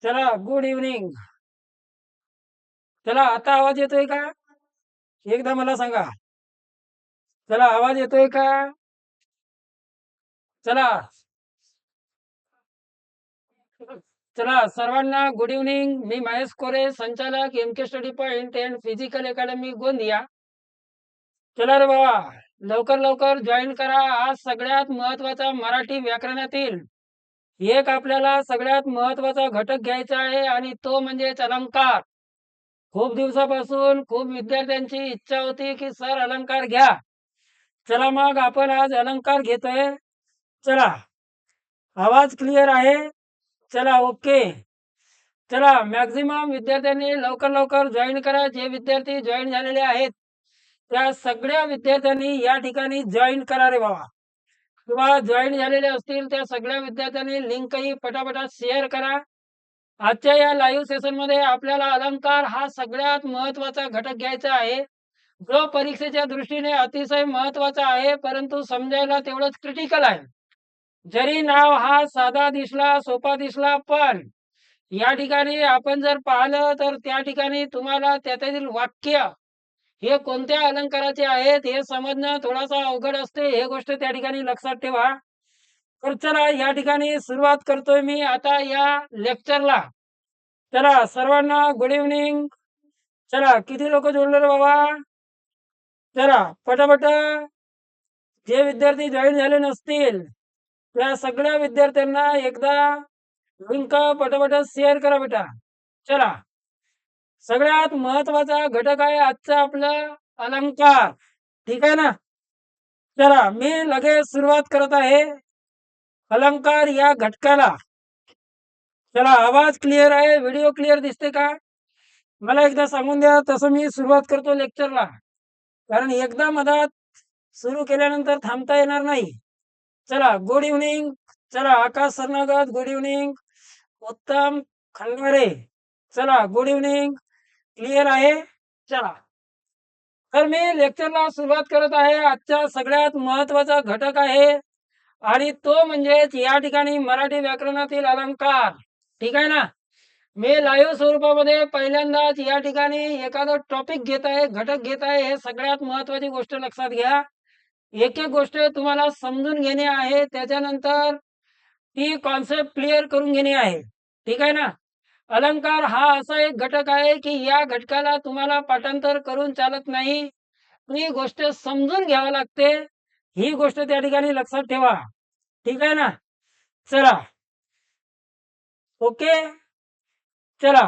चला, good evening. चला, आता आवाज येतोय का? एकदा मला सांगा. चला, आवाज येतोय का? चला. चला, सर्वांना गुड इव्हनिंग. मी महेश कोरे, संचालक MK study point and physical academy Gondia. चला रे बाबा, लवकर लवकर जॉईन करा. आज सगळ्यात महत्वाचा मराठी व्याकरणातील एक आपल्याला सगळ्यात महत्वाचा घटक घ्यायचा आहे आणि तो म्हणजेच अलंकार. खूप दिवसापासून खूप विद्यार्थ्यांची इच्छा होती की सर अलंकार घ्या. चला मग आपण आज अलंकार घेतोय. चला, आवाज क्लिअर आहे? चला, ओके. चला, मॅक्झिमम विद्यार्थ्यांनी लवकर लवकर जॉईन करा. जे विद्यार्थी जॉईन झालेले आहेत त्या सगळ्या विद्यार्थ्यांनी या ठिकाणी जॉईन करा रे बाबा. किंवा जॉईन झालेले असतील त्या सगळ्या विद्यार्थ्यांनी लिंकही पटापटा शेअर करा. आजच्या या लाईव्ह सेशन मध्ये आपल्याला अलंकार हा सगळ्यात महत्वाचा घटक घ्यायचा आहे, जो परीक्षेच्या दृष्टीने अतिशय महत्वाचा आहे, परंतु समजायला तेवढंच क्रिटिकल आहे. जरी नाव हा साधा दिसला, सोपा दिसला, पण या ठिकाणी आपण जर पाहिलं तर त्या ठिकाणी तुम्हाला त्यातील वाक्य हे कोणत्या अलंकाराचे आहेत हे समजणं थोडासा अवघड असते. हे गोष्ट त्या ठिकाणी लक्षात ठेवा. तर चला, या ठिकाणी सुरुवात करतोय मी आता या लेक्चरला. चला, सर्वांना गुड इव्हनिंग. चला, किती लोक जोडले रे बाबा? चला, पटापट. जे विद्यार्थी जॉईन झाले नसतील त्या सगळ्या विद्यार्थ्यांना एकदा लिंक पटापट शेअर करा बेटा. चला, सगळ्यात महत्वाचा घटक आहे आजचा आपलं अलंकार. ठीक आहे ना? चला, मी लगेच सुरुवात करत आहे अलंकार या घटकाला. चला, आवाज क्लिअर आहे? व्हिडिओ क्लिअर दिसते का? मला एकदा सांगून द्या, तसं मी सुरुवात करतो लेक्चरला. कारण एकदा मधात सुरू केल्यानंतर थांबता येणार नाही. चला, गुड इव्हनिंग. चला, आकाश सरनागत गुड इव्हनिंग. उत्तम खंडारे चला, गुड इव्हनिंग. क्लिअर आहे? चला, तर मी लेक्चरला सुरुवात करत आहे. आजचा सगळ्यात महत्वाचा घटक आहे आणि तो म्हणजे या ठिकाणी मराठी व्याकरणातील अलंकार. ठीक आहे ना? मी लाईव्ह स्वरूपामध्ये पहिल्यांदाच या ठिकाणी एखादा टॉपिक घेत आहे, घटक घेत आहे. हे सगळ्यात महत्वाची गोष्ट लक्षात घ्या. एक एक गोष्ट तुम्हाला समजून घेणे आहे, त्याच्यानंतर ती कॉन्सेप्ट क्लिअर करून घेणे आहे. ठीक आहे ना? अलंकार हा असा एक घटक आहे की या घटकाला तुम्हाला पाठांतर करून चालत नाही. ही गोष्ट समजून घ्यावी लागते. ही गोष्ट त्या ठिकाणी लक्षात ठेवा. ठीक आहे ना? चला, ओके. चला,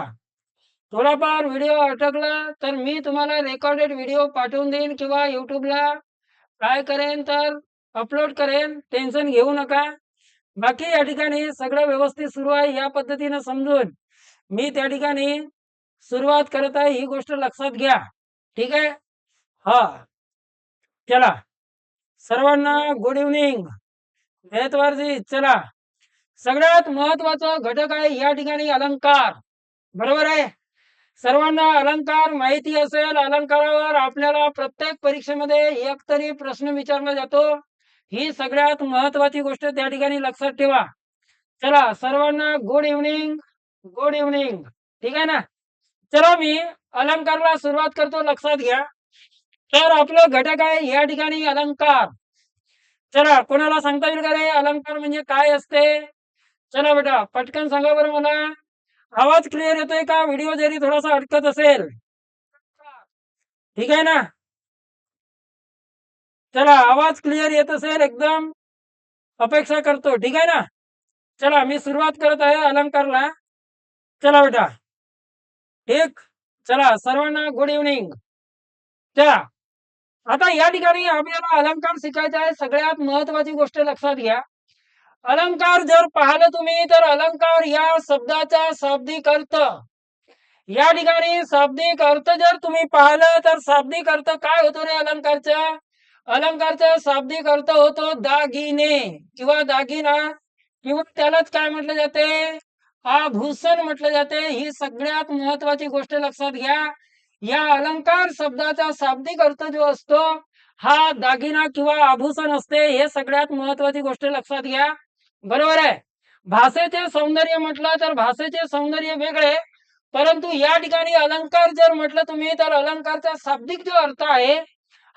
थोडाफार व्हिडिओ अटकला तर मी तुम्हाला रेकॉर्डेड व्हिडिओ पाठवून देईन किंवा युट्यूबला काय करेन तर अपलोड करेन. टेन्शन घेऊ नका. बाकी या ठिकाणी सगळं व्यवस्थित सुरू आहे. या पद्धतीने समजून मी त्या ठिकाणी सुरुवात करत आहे. ही गोष्ट लक्षात घ्या. ठीक आहे? हा, चला, सर्वांना गुड इव्हनिंग. जयद्वारजी. चला, सगळ्यात महत्वाचा घटक आहे या ठिकाणी अलंकार. बरोबर आहे? सर्वांना अलंकार माहिती असेल. अलंकारावर आपल्याला प्रत्येक परीक्षेमध्ये एक तरी प्रश्न विचारला जातो. ही सगळ्यात महत्वाची गोष्ट त्या ठिकाणी लक्षात ठेवा. चला सर्वांना गुड इव्हनिंग. Good evening. ठीक आहे ना. चला मी अलंकारला सुरुवात करतो. लक्षात घ्या. तर आपलं घटक आहे या ठिकाणी अलंकार. चला कोणाला सांगता येईल का रे अलंकार म्हणजे काय असते? चला बेटा पटकन सांगा बरं मला. आवाज क्लिअर येतोय का? व्हिडिओ जरी थोडासा अडकत असेल. ठीक आहे ना. चला आवाज क्लिअर येत असेल एकदम अपेक्षा करतो. ठीक आहे ना. चला मी सुरुवात करत आहे अलंकारला. चला बेटा. ठीक. चला सर्वांना गुड इव्हनिंग. चला आता या ठिकाणी आपल्याला अलंकार शिकायचा आहे. सगळ्यात महत्वाची गोष्ट लक्षात घ्या. अलंकार जर पाहिलं तुम्ही तर अलंकार या शब्दाचा शाब्दिक अर्थ, या ठिकाणी शाब्दिक अर्थ जर तुम्ही पाहिलं तर शाब्दिक अर्थ काय होतो रे अलंकारचा? अलंकारचा शाब्दिक अर्थ होतो दागिने किंवा दागिना किंवा त्यालाच काय म्हटलं जाते? आभूषण म्हटलं जाते. ही सगळ्यात महत्वाची गोष्ट लक्षात घ्या. या अलंकार शब्दाचा शाब्दिक अर्थ जो असतो हा दागिना किंवा आभूषण असते. हे सगळ्यात महत्वाची गोष्ट लक्षात घ्या. बरोबर आहे. भाषेचे सौंदर्य म्हटलं तर भाषेचे सौंदर्य वेगळे, परंतु या ठिकाणी अलंकार जर म्हटलं तुम्ही तर अलंकारचा शाब्दिक जो अर्थ आहे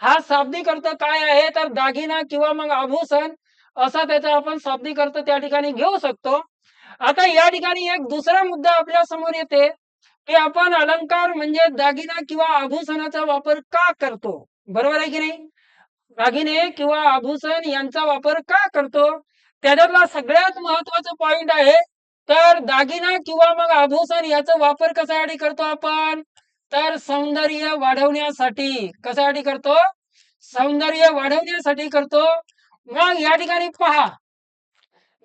हा शाब्दिक अर्थ काय आहे तर दागिना किंवा मग आभूषण असा त्याचा आपण शाब्दिक अर्थ त्या ठिकाणी घेऊ शकतो. आता या ठिकाणी एक दुसरा मुद्दा आपल्या समोर येते की आपण अलंकार म्हणजे दागिना किंवा आभूषणाचा वापर का करतो? बरोबर आहे की नाही? दागिने किंवा आभूषण यांचा वापर का करतो? त्याच्यातला सगळ्यात महत्वाचा पॉइंट आहे तर दागिना किंवा मग आभूषण याचा वापर कशासाठी करतो आपण? तर सौंदर्य वाढवण्यासाठी. कशासाठी करतो? सौंदर्य वाढवण्यासाठी करतो. मग या ठिकाणी पहा,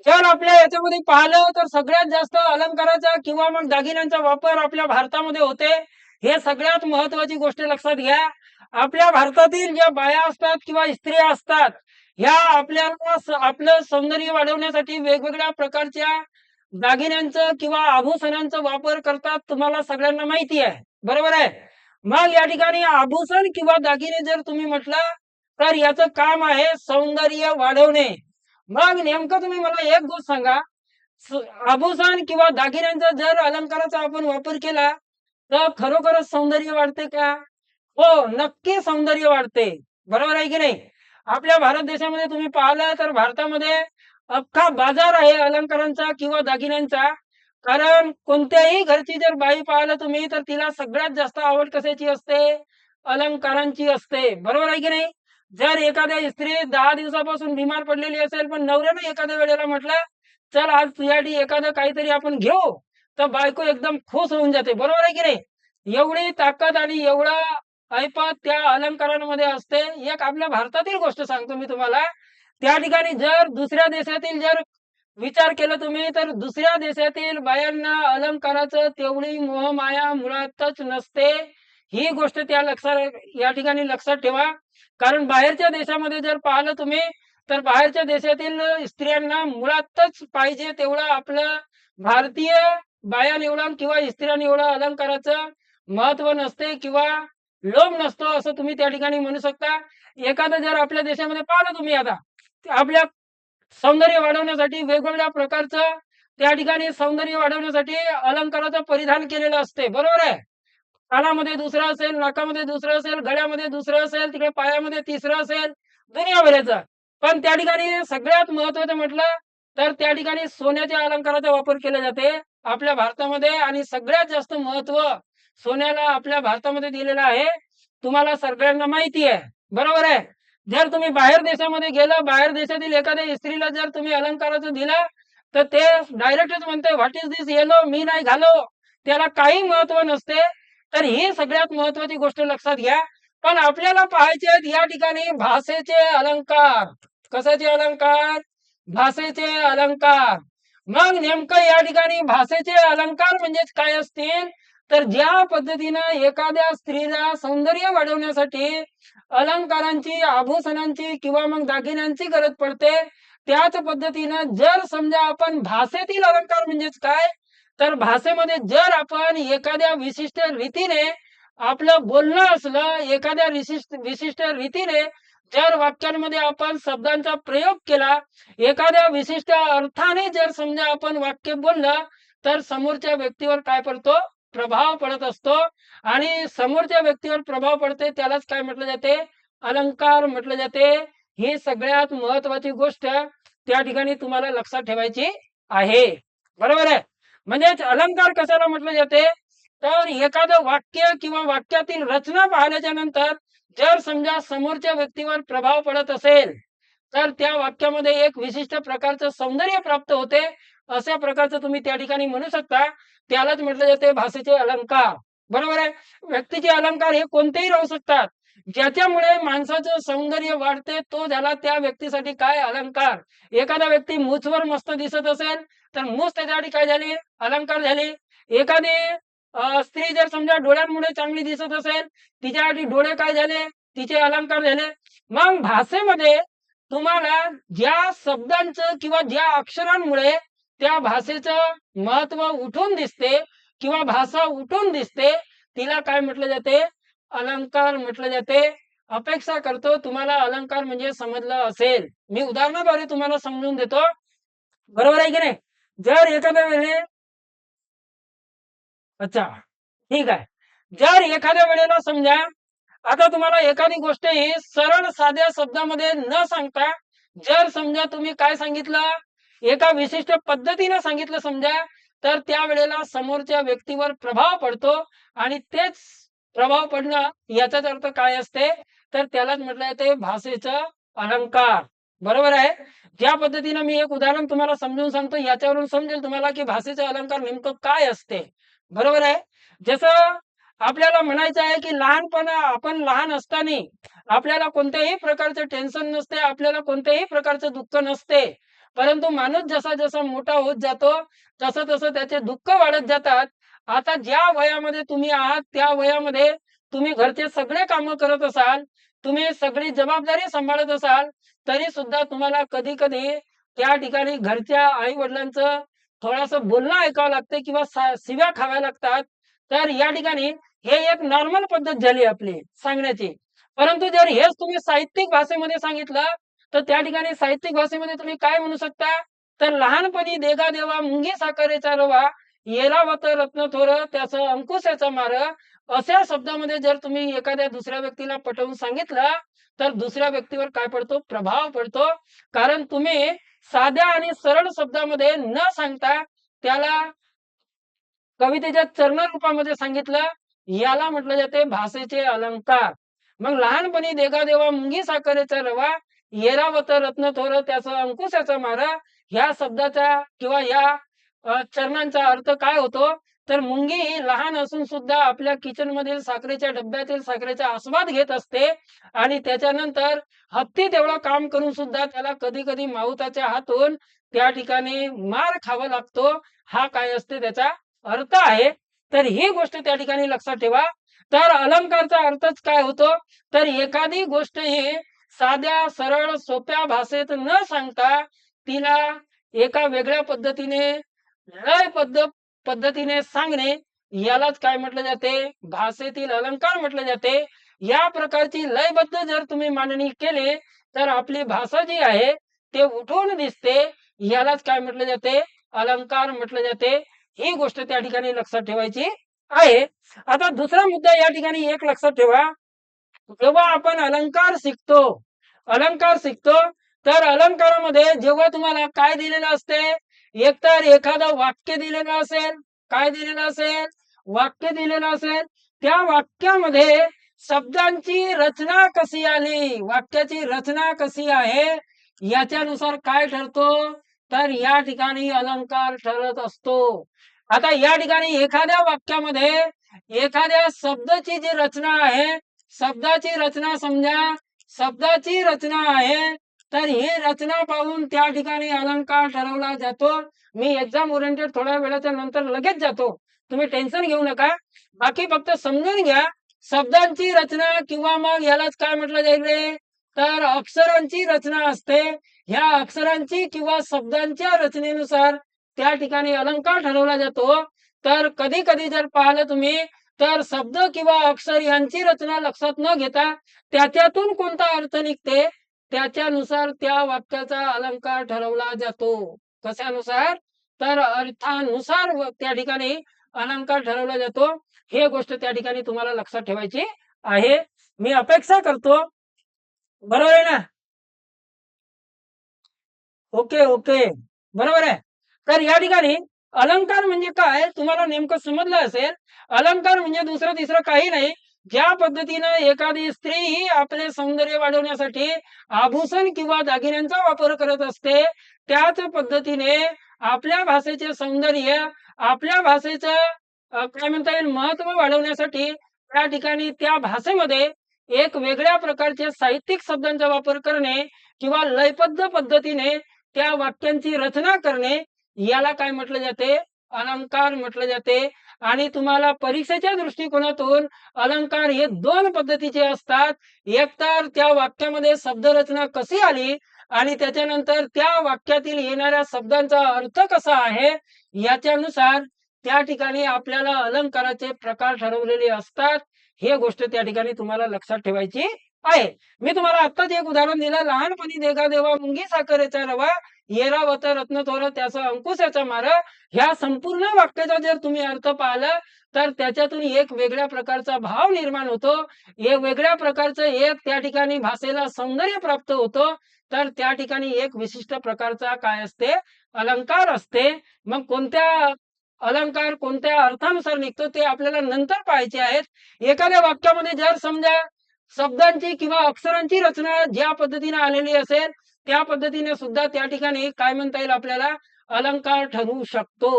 जर आपल्या याच्यामध्ये पाहिलं तर सगळ्यात जास्त अलंकाराचा किंवा मग दागिन्यांचा वापर आपल्या भारतामध्ये होते. हे सगळ्यात महत्वाची गोष्ट लक्षात घ्या. आपल्या भारतातील ज्या बाया असतात किंवा स्त्रिया असतात ह्या आपल्याला आपलं सौंदर्य वाढवण्यासाठी वेगवेगळ्या प्रकारच्या दागिन्यांचं किंवा आभूषणांचा वापर करतात. तुम्हाला सगळ्यांना माहिती आहे. बरोबर आहे. मग या ठिकाणी आभूषण किंवा दागिने जर तुम्ही म्हटलं तर याचं काम आहे सौंदर्य वाढवणे. मग नेमकं तुम्ही मला एक गोष्ट सांगा, आभूषण किंवा दागिन्यांचा जर अलंकाराचा आपण वापर केला तर खरोखरच सौंदर्य वाढते का? हो, नक्की सौंदर्य वाढते. बरोबर आहे की नाही? आपल्या भारत देशामध्ये तुम्ही पाहिलं तर भारतामध्ये अख्खा बाजार आहे अलंकारांचा किंवा दागिन्यांचा. कारण कोणत्याही घरची जर बाई पाहिलं तुम्ही तर तिला सगळ्यात जास्त आवड कशाची असते? अलंकारांची असते. बरोबर आहे की नाही? जर एखाद्या स्त्री 10 दिवसापासून बिमार पडलेली असेल पण नवऱ्यानं एखाद्या वेळेला म्हटलं चल आज तुझ्यासाठी एखादं काहीतरी आपण घेऊ तर बायको एकदम खुश होऊन जाते. बरोबर आहे की नाही? एवढी ताकद आणि एवढा ऐपत त्या अलंकारांमध्ये असते. एक आपल्या भारतातील गोष्ट सांगतो मी तुम्हाला. त्या ठिकाणी जर दुसऱ्या देशातील जर विचार केला तुम्ही तर दुसऱ्या देशातील बायांना अलंकाराचं तेवढी मोहमाया मुळातच नसते. ही गोष्ट त्या लक्षात या ठिकाणी लक्षात ठेवा. कारण बाहेरच्या देशामध्ये जर पाहिलं तुम्ही तर बाहेरच्या देशातील स्त्रियांना मुळातच पाहिजे तेवढं आपलं भारतीय बायां एवढं किंवा स्त्रियांनी एवढं अलंकाराचं महत्व नसते किंवा लोभ नसतो असं तुम्ही त्या ठिकाणी म्हणू शकता. एखादं जर आपल्या देशामध्ये पाहिलं तुम्ही आता आपल्या सौंदर्य वाढवण्यासाठी वेगवेगळ्या प्रकारचं त्या ठिकाणी सौंदर्य वाढवण्यासाठी अलंकाराचं परिधान केलेलं असते. बरोबर आहे. कानामध्ये दुसरं असेल, नाकामध्ये दुसरं असेल, गळ्यामध्ये दुसरं असेल, तिकडे पायामध्ये तिसरं असेल, दुनियाभराचं. पण त्या ठिकाणी सगळ्यात महत्वाचं म्हटलं तर त्या ठिकाणी सोन्याच्या अलंकाराचा वापर केला जाते आपल्या भारतामध्ये आणि सगळ्यात जास्त महत्व सोन्याला आपल्या भारतामध्ये दिलेलं आहे. तुम्हाला सगळ्यांना माहिती आहे. बरोबर आहे. जर तुम्ही बाहेर देशामध्ये गेला, बाहेर देशातील एखाद्या स्त्रीला जर तुम्ही अलंकाराचं दिलं तर ते डायरेक्टच म्हणते व्हॉट इज दिस येलो, मी नाही घालो. त्याला काही महत्व नसते. तर ही सगळ्यात महत्वाची गोष्ट लक्षात घ्या. पण आपल्याला पाहायचे आहेत या ठिकाणी भाषेचे अलंकार. कशाचे अलंकार? भाषेचे अलंकार. मग नेमकं या ठिकाणी भाषेचे अलंकार म्हणजे काय असतील तर ज्या पद्धतीनं एखाद्या स्त्रीला सौंदर्य वाढवण्यासाठी अलंकारांची, आभूषणांची किंवा मग दागिन्यांची गरज पडते त्याच पद्धतीनं जर समजा आपण भाषेतील अलंकार म्हणजेच काय तर भाषेमध्ये जर आपण एखाद्या विशिष्ट रीतीने आपलं बोलणं असलं, एखाद्या विशिष्ट विशिष्ट रीतीने जर वाक्यांमध्ये आपण शब्दांचा प्रयोग केला, एखाद्या विशिष्ट अर्थाने जर समजा आपण वाक्य बोललं, तर समोरच्या व्यक्तीवर काय पडतो? प्रभाव पडत असतो आणि समोरच्या व्यक्तीवर प्रभाव पडते त्यालाच काय म्हटलं जाते? अलंकार म्हटलं जाते. ही सगळ्यात महत्त्वाची गोष्ट त्या ठिकाणी तुम्हाला लक्षात ठेवायची आहे. बरोबर आहे? म्हणजेच अलंकार कशाला म्हटलं जाते? तर एखादं वाक्य किंवा वाक्यातील रचना पाहिल्याच्या नंतर जर समजा समोरच्या व्यक्तीवर प्रभाव पडत असेल, तर त्या वाक्यामध्ये एक विशिष्ट प्रकारचं सौंदर्य प्राप्त होते. अशा प्रकारचं तुम्ही त्या ठिकाणी म्हणू शकता. त्यालाच म्हटलं जाते भाषेचे अलंकार. बरोबर आहे? व्यक्तीचे अलंकार हे कोणतेही राहू शकतात. ज्याच्यामुळे माणसाचं सौंदर्य वाढते तो झाला त्या व्यक्तीसाठी काय? अलंकार. एखादा व्यक्ती मूछवर मस्त दिसत असेल, तर मूछ त्याच्यासाठी काय झाली? अलंकार झाली. एखादी स्त्री जर समजा डोळ्यांमुळे चांगली दिसत असेल, तिच्यासाठी डोळे काय झाले? तिचे अलंकार झाले. मग भाषेमध्ये तुम्हाला ज्या शब्दांचं किंवा ज्या अक्षरांमुळे त्या भाषेचं महत्व उठून दिसते किंवा भाषा उठून दिसते, तिला काय म्हटलं जाते? अलंकार म्हटलं जाते. अपेक्षा करतो तुम्हाला अलंकार म्हणजे समजलं असेल. मी उदाहरणाद्वारे तुम्हाला समजून देतो. बरोबर आहे की नाही? जर एखाद्या वेळी अच्छा, ठीक आहे. जर एखाद्या वेळेला समजा आता तुम्हाला एखादी गोष्ट ही सरळ साध्या शब्दामध्ये न सांगता जर समजा तुम्ही काय सांगितलं, एका विशिष्ट पद्धतीने सांगितलं समजा, तर त्यावेळेला समोरच्या व्यक्तीवर प्रभाव पडतो आणि तेच प्रभाव पडणं याचाच अर्थ काय असते? तर त्यालाच म्हटलं जाते भाषेचं अलंकार. बरोबर आहे? ज्या पद्धतीनं मी एक उदाहरण तुम्हाला समजून सांगतो याच्यावरून समजेल तुम्हाला की भाषेचं अलंकार नेमकं काय असते. बरोबर आहे? जसं आपल्याला म्हणायचं आहे की आपण लहान असताना आपल्याला कोणत्याही प्रकारचं टेन्शन नसते, आपल्याला कोणत्याही प्रकारचं दुःख नसते. परंतु माणूस जसा जसा मोठा होत जातो, तसं तसं त्याचे दुःख वाढत जातात. आता ज्या वयामध्ये तुम्ही आहात, त्या वयामध्ये तुम्ही घरचे सगळे कामं करत असाल, तुम्ही सगळी जबाबदारी सांभाळत असाल, तरी सुद्धा तुम्हाला कधी-कधी त्या ठिकाणी घरच्या आई-वडिलांचं थोडंसं बोलणं ऐकावं लागते किंवा शिव्या खाव्या लागतात. तर या ठिकाणी हे एक नॉर्मल पद्धत झाली आपली सांगण्याची. परंतु जर हेच तुम्ही साहित्यिक भाषेमध्ये सांगितलं, तर त्या ठिकाणी साहित्यिक भाषेमध्ये तुम्ही काय म्हणू शकता? तर लहानपणी देगा देवा मुंगी साखरेचा रवा, येरावत रत्न थोर त्याचं अंकुशाचा मार. अशा शब्दामध्ये जर तुम्ही एखाद्या दुसऱ्या व्यक्तीला पटवून सांगितलं, तर दुसऱ्या व्यक्तीवर काय पडतो? प्रभाव पडतो. कारण तुम्ही साध्या आणि सरळ शब्दामध्ये न सांगता त्याला कवितेच्या चरण रूपामध्ये सांगितलं, याला म्हटलं जाते भाषेचे अलंकार. मग लहानपणी देगा देवा मुंगी साखरेचा रवा, येरावत रत्न थोर त्याचं अंकुशाचा मारा. ह्या शब्दाचा किंवा या चरणांचा अर्थ काय होतो? तर मुंगी ही लहान असून सुद्धा आपल्या किचन मधील साखरेच्या डब्यातील साखरेचा आस्वाद घेत असते आणि त्याच्यानंतर हत्ती तेवढं काम करून सुद्धा त्याला कधी कधी माहुताच्या हातून त्या ठिकाणी मार खावा लागतो. हा काय असते त्याचा अर्थ आहे. तर ही गोष्ट त्या ठिकाणी लक्षात ठेवा. तर अलंकारचा अर्थच काय होतो? तर एखादी गोष्ट ही साध्या, सरळ, सोप्या भाषेत न सांगता तिला एका वेगळ्या पद्धतीने पद्धतीने सांगणे यालाच काय म्हटलं जाते? भाषेतील अलंकार म्हटलं जाते. या प्रकारची लयबद्ध जर तुम्ही मांडणी केली, तर आपली भाषा जी आहे ते उठून दिसते. यालाच काय म्हटलं जाते? अलंकार म्हटलं जाते. ही गोष्ट त्या ठिकाणी लक्षात ठेवायची आहे. आता दुसरा मुद्दा या ठिकाणी एक लक्षात ठेवा. जेव्हा आपण अलंकार शिकतो, तर अलंकारामध्ये जेव्हा तुम्हाला काय दिलेलं असते? एकतर एखादं वाक्य दिलेलं असेल. काय दिलेलं असेल? वाक्य दिलेलं असेल. त्या वाक्यामध्ये शब्दांची रचना कशी आली, वाक्याची रचना कशी आहे, याच्यानुसार काय ठरतो? तर या ठिकाणी अलंकार ठरत असतो. आता या ठिकाणी एखाद्या वाक्यामध्ये एखाद्या शब्दाची जी रचना आहे, शब्दाची रचना समजा, शब्दाची रचना आहे, तर ही रचना पाहून त्या ठिकाणी अलंकार ठरवला जातो. मी एक्झाम ओरिएंटेड थोड्या वेळाच्या नंतर लगेच जातो. तुम्ही टेन्शन घेऊ नका. बाकी फक्त समजून घ्या. शब्दांची रचना किंवा मग यालाच काय म्हटलं जाईल रे? तर अक्षरांची रचना असते. ह्या अक्षरांची किंवा शब्दांच्या रचनेनुसार त्या ठिकाणी अलंकार ठरवला जातो. तर कधी कधी जर पाहिलं तुम्ही तर शब्द किंवा अक्षर यांची रचना लक्षात न घेता त्याच्यातून कोणता अर्थ निघते त्याच्यानुसार त्या वाक्याचा अलंकार ठरवला जातो. कशानुसार? तर अर्थानुसार त्या ठिकाणी अलंकार ठरवला जातो. हे गोष्ट त्या ठिकाणी तुम्हाला लक्षात ठेवायची आहे. मी अपेक्षा करतो बरोबर आहे ना? ओके ओके बरोबर आहे. तर या ठिकाणी अलंकार म्हणजे काय तुम्हाला नेमकं समजलं असेल. अलंकार म्हणजे दुसरं तिसरं काही नाही. ज्या पद्धतीनं एखादी स्त्री ही आपले सौंदर्य वाढवण्यासाठी आभूषण किंवा दागिन्यांचा वापर करत असते त्याच पद्धतीने आपल्या भाषेचे सौंदर्य आपल्या भाषेचं काय म्हणता येईल महत्व वाढवण्यासाठी त्या ठिकाणी त्या भाषेमध्ये एक वेगळ्या प्रकारचे साहित्यिक शब्दांचा वापर करणे किंवा लयबद्ध पद्धतीने त्या वाक्यांची रचना करणे याला काय म्हटलं जाते? अलंकार म्हटलं जाते. आणि तुम्हाला परीक्षेच्या दृष्टिकोनातून अलंकार हे दोन पद्धतीचे असतात. एक तर त्या वाक्यामध्ये शब्दरचना कशी आली आणि त्याच्यानंतर त्या वाक्यातील येणाऱ्या शब्दांचा अर्थ कसा आहे याच्यानुसार त्या ठिकाणी आपल्याला अलंकाराचे प्रकार ठरवलेले असतात. हे गोष्ट त्या ठिकाणी तुम्हाला लक्षात ठेवायची आहे. मी तुम्हाला आत्ताच एक उदाहरण दिलं. लहानपणी देगा देवा मुंगी साखरेचा रवा येरावत रत्न थोर त्याचा अंकुशाचा मार. ह्या संपूर्ण वाक्याचा जर तुम्ही अर्थ पाहिला तर त्याच्यातून एक वेगळ्या प्रकारचा भाव निर्माण होतो. एक वेगळ्या प्रकारचं एक त्या ठिकाणी भाषेला सौंदर्य प्राप्त होतो. तर त्या ठिकाणी एक विशिष्ट प्रकारचा काय असते? अलंकार असते. मग कोणत्या अलंकार कोणत्या अर्थानुसार निघतो ते आपल्याला नंतर पाहायचे आहेत. एखाद्या वाक्यामध्ये जर समजा शब्दांची किंवा अक्षरांची रचना ज्या पद्धतीने आलेली असेल त्या पद्धतीने सुद्धा त्या ठिकाणी काय म्हणता येईल आपल्याला अलंकार ठरू शकतो.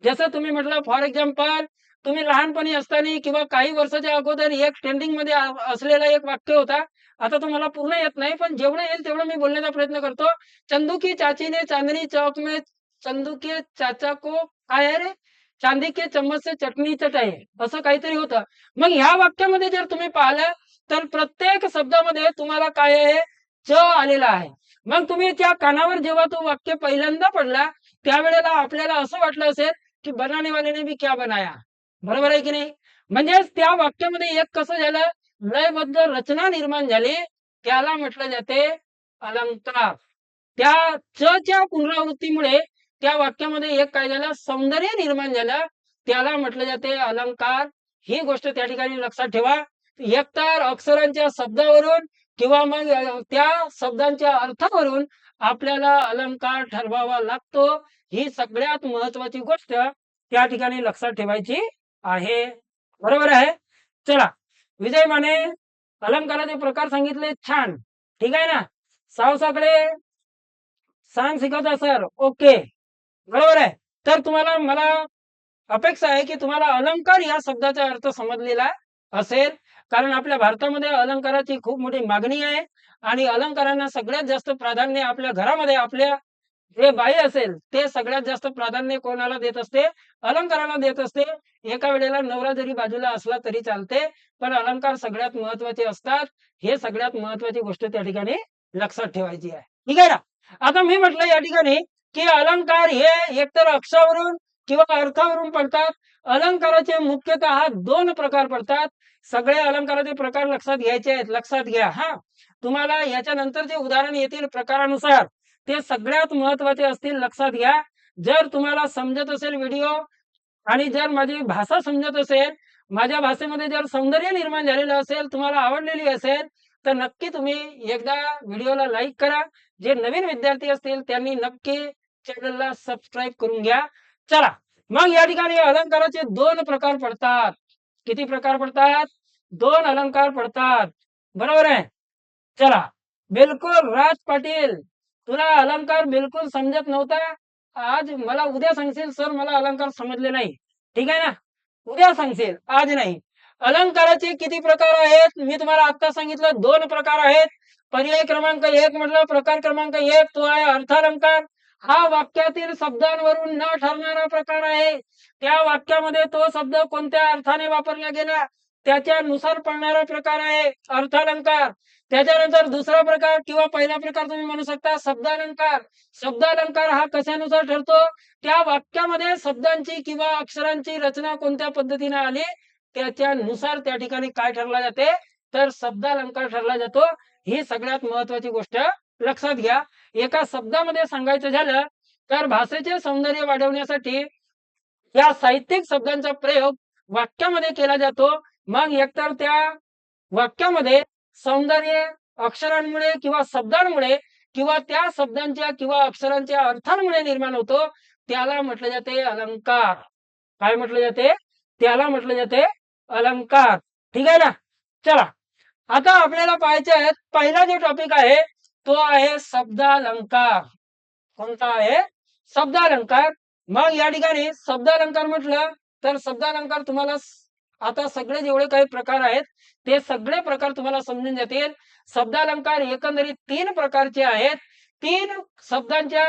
जसं तुम्ही म्हटलं फॉर एक्झाम्पल तुम्ही लहानपणी असताना किंवा काही वर्षाच्या अगोदर एक ट्रेंडिंग मध्ये असलेला एक वाक्य होता. आता तो मला पूर्ण येत नाही पण जेवढं येईल तेवढं मी बोलण्याचा प्रयत्न करतो. चंदू की चाची ने चांदनी चौक में चंदू के चाचा को काय आहे रे चांदी के चम्मच से चटणी चटाई असं काहीतरी होतं. मग ह्या वाक्यामध्ये जर तुम्ही पाहिलं तर प्रत्येक शब्दामध्ये तुम्हाला काय आहे च आलेला आहे. मग तुम्ही त्या कानावर जेव्हा तो वाक्य पहिल्यांदा पडला त्यावेळेला आपल्याला असं वाटलं असेल की बनाने वाले ने भी क्या बनाया. बरोबर आहे की नाही? म्हणजेच त्या वाक्यामध्ये एक कसं झालं लयबद्ध रचना निर्माण झाली त्याला म्हटलं जाते अलंकार. त्या च च्या पुनरावृत्तीमुळे त्या वाक्यामध्ये एक काय झालं सौंदर्य निर्माण झालं त्याला म्हटलं जाते अलंकार. ही गोष्ट त्या ठिकाणी लक्षात ठेवा. एकतर अक्षरांच्या शब्दावरून किंवा मग त्या शब्दांच्या अर्थावरून आपल्याला अलंकार ठरवावा लागतो. ही सगळ्यात महत्वाची गोष्ट त्या ठिकाणी लक्षात ठेवायची आहे. बरोबर आहे. चला विजय माने अलंकाराचे प्रकार सांगितले छान. ठीक आहे ना? सावसाकडे सांग शिकवता सर. ओके बरोबर आहे. तर तुम्हाला मला अपेक्षा आहे की तुम्हाला अलंकार या शब्दाचा अर्थ समजलेला असेल. कारण आपल्या भारतामध्ये अलंकाराची खूप मोठी मागणी आहे आणि अलंकारांना सगळ्यात जास्त प्राधान्य आपल्या घरामध्ये आपल्या जे बाई असेल ते सगळ्यात जास्त प्राधान्य कोणाला देत असते? अलंकाराला देत असते. एका वेळेला नवरा जरी बाजूला असला तरी चालते पण अलंकार सगळ्यात महत्वाचे असतात. हे सगळ्यात महत्वाची गोष्ट त्या ठिकाणी लक्षात ठेवायची आहे. ठीक आहे ना? आता मी म्हटलं या ठिकाणी की अलंकार हे एकतर अक्षरावरून किंवा अर्थावरून पडतात. अलंकाराचे मुख्यतः दोन प्रकार पडतात. सगळे अलंकाराचे प्रकार लक्षात घ्यायचे आहेत. लक्षात घ्या हा. तुम्हाला याच्यानंतर जे उदाहरण येतील प्रकारानुसार ते सगळ्यात महत्वाचे असतील. लक्षात घ्या. जर तुम्हाला समजत असेल व्हिडिओ आणि जर माझी भाषा समजत असेल माझ्या भाषेमध्ये जर सौंदर्य निर्माण झालेलं असेल तुम्हाला आवडलेली असेल तर नक्की तुम्ही एकदा व्हिडिओला लाईक करा. जे नवीन विद्यार्थी असतील त्यांनी नक्की चॅनलला सबस्क्राईब करून घ्या. चला मग या ठिकाणी अलंकाराचे दोन प्रकार पडतात. किती प्रकार पडतात? दोन अलंकार पडतात. बरोबर आहे. चला बिलकुल राज पाटील तुला अलंकार बिलकुल समजत नव्हता. आज मला उद्या सांगशील सर मला अलंकार समजले नाही. ठीक आहे ना? उद्या सांगशील आज नाही. अलंकाराचे किती प्रकार आहेत? मी तुम्हाला आता सांगितलं दोन प्रकार आहेत. पर्याय क्रमांक 1 म्हटलं प्रकार क्रमांक 1 तो आहे अर्थालंकार. हा वाक्यातील शब्दांवरून न ठरणारा प्रकार आहे. त्या वाक्यामध्ये तो शब्द कोणत्या अर्थाने वापरला गेला त्याच्यानुसार पडणारा प्रकार आहे अर्थालंकार. त्याच्यानंतर दुसरा प्रकार किंवा पहिला प्रकार तुम्ही म्हणू शकता शब्दालंकार. शब्दालंकार हा कशानुसार ठरतो? त्या वाक्यामध्ये शब्दांची किंवा अक्षरांची रचना कोणत्या पद्धतीने आली त्याच्यानुसार त्या ठिकाणी काय ठरला जाते तर शब्दालंकार ठरला जातो. ही सगळ्यात महत्वाची गोष्ट लक्षात घ्या. एका शब्दामध्ये सांगायचं झालं तर भाषेचे सौंदर्य वाढवण्यासाठी या साहित्यिक शब्दांचा प्रयोग वाक्यामध्ये केला जातो. मग एकतर त्या वाक्यामध्ये सौंदर्य अक्षरांमुळे किंवा शब्दांमुळे किंवा त्या शब्दांच्या किंवा अक्षरांच्या अर्थांमुळे निर्माण होतो. त्याला म्हटले जाते अलंकार. काय म्हटले जाते? त्याला म्हटले जाते अलंकार. ठीक आहे ना. चला आता आपल्याला पाहायचे आहे पहिला जो टॉपिक आहे तो आहे शब्दालंकार. कोणता आहे? शब्दालंकार. मग या ठिकाणी शब्दालंकार म्हटलं तर शब्दालंकार तुम्हाला आता सगळे जेवढे काही प्रकार आहेत ते सगळे प्रकार तुम्हाला समजून जातील. शब्दालंकार एकंदरीत 3 प्रकारचे आहेत. 3 शब्दांच्या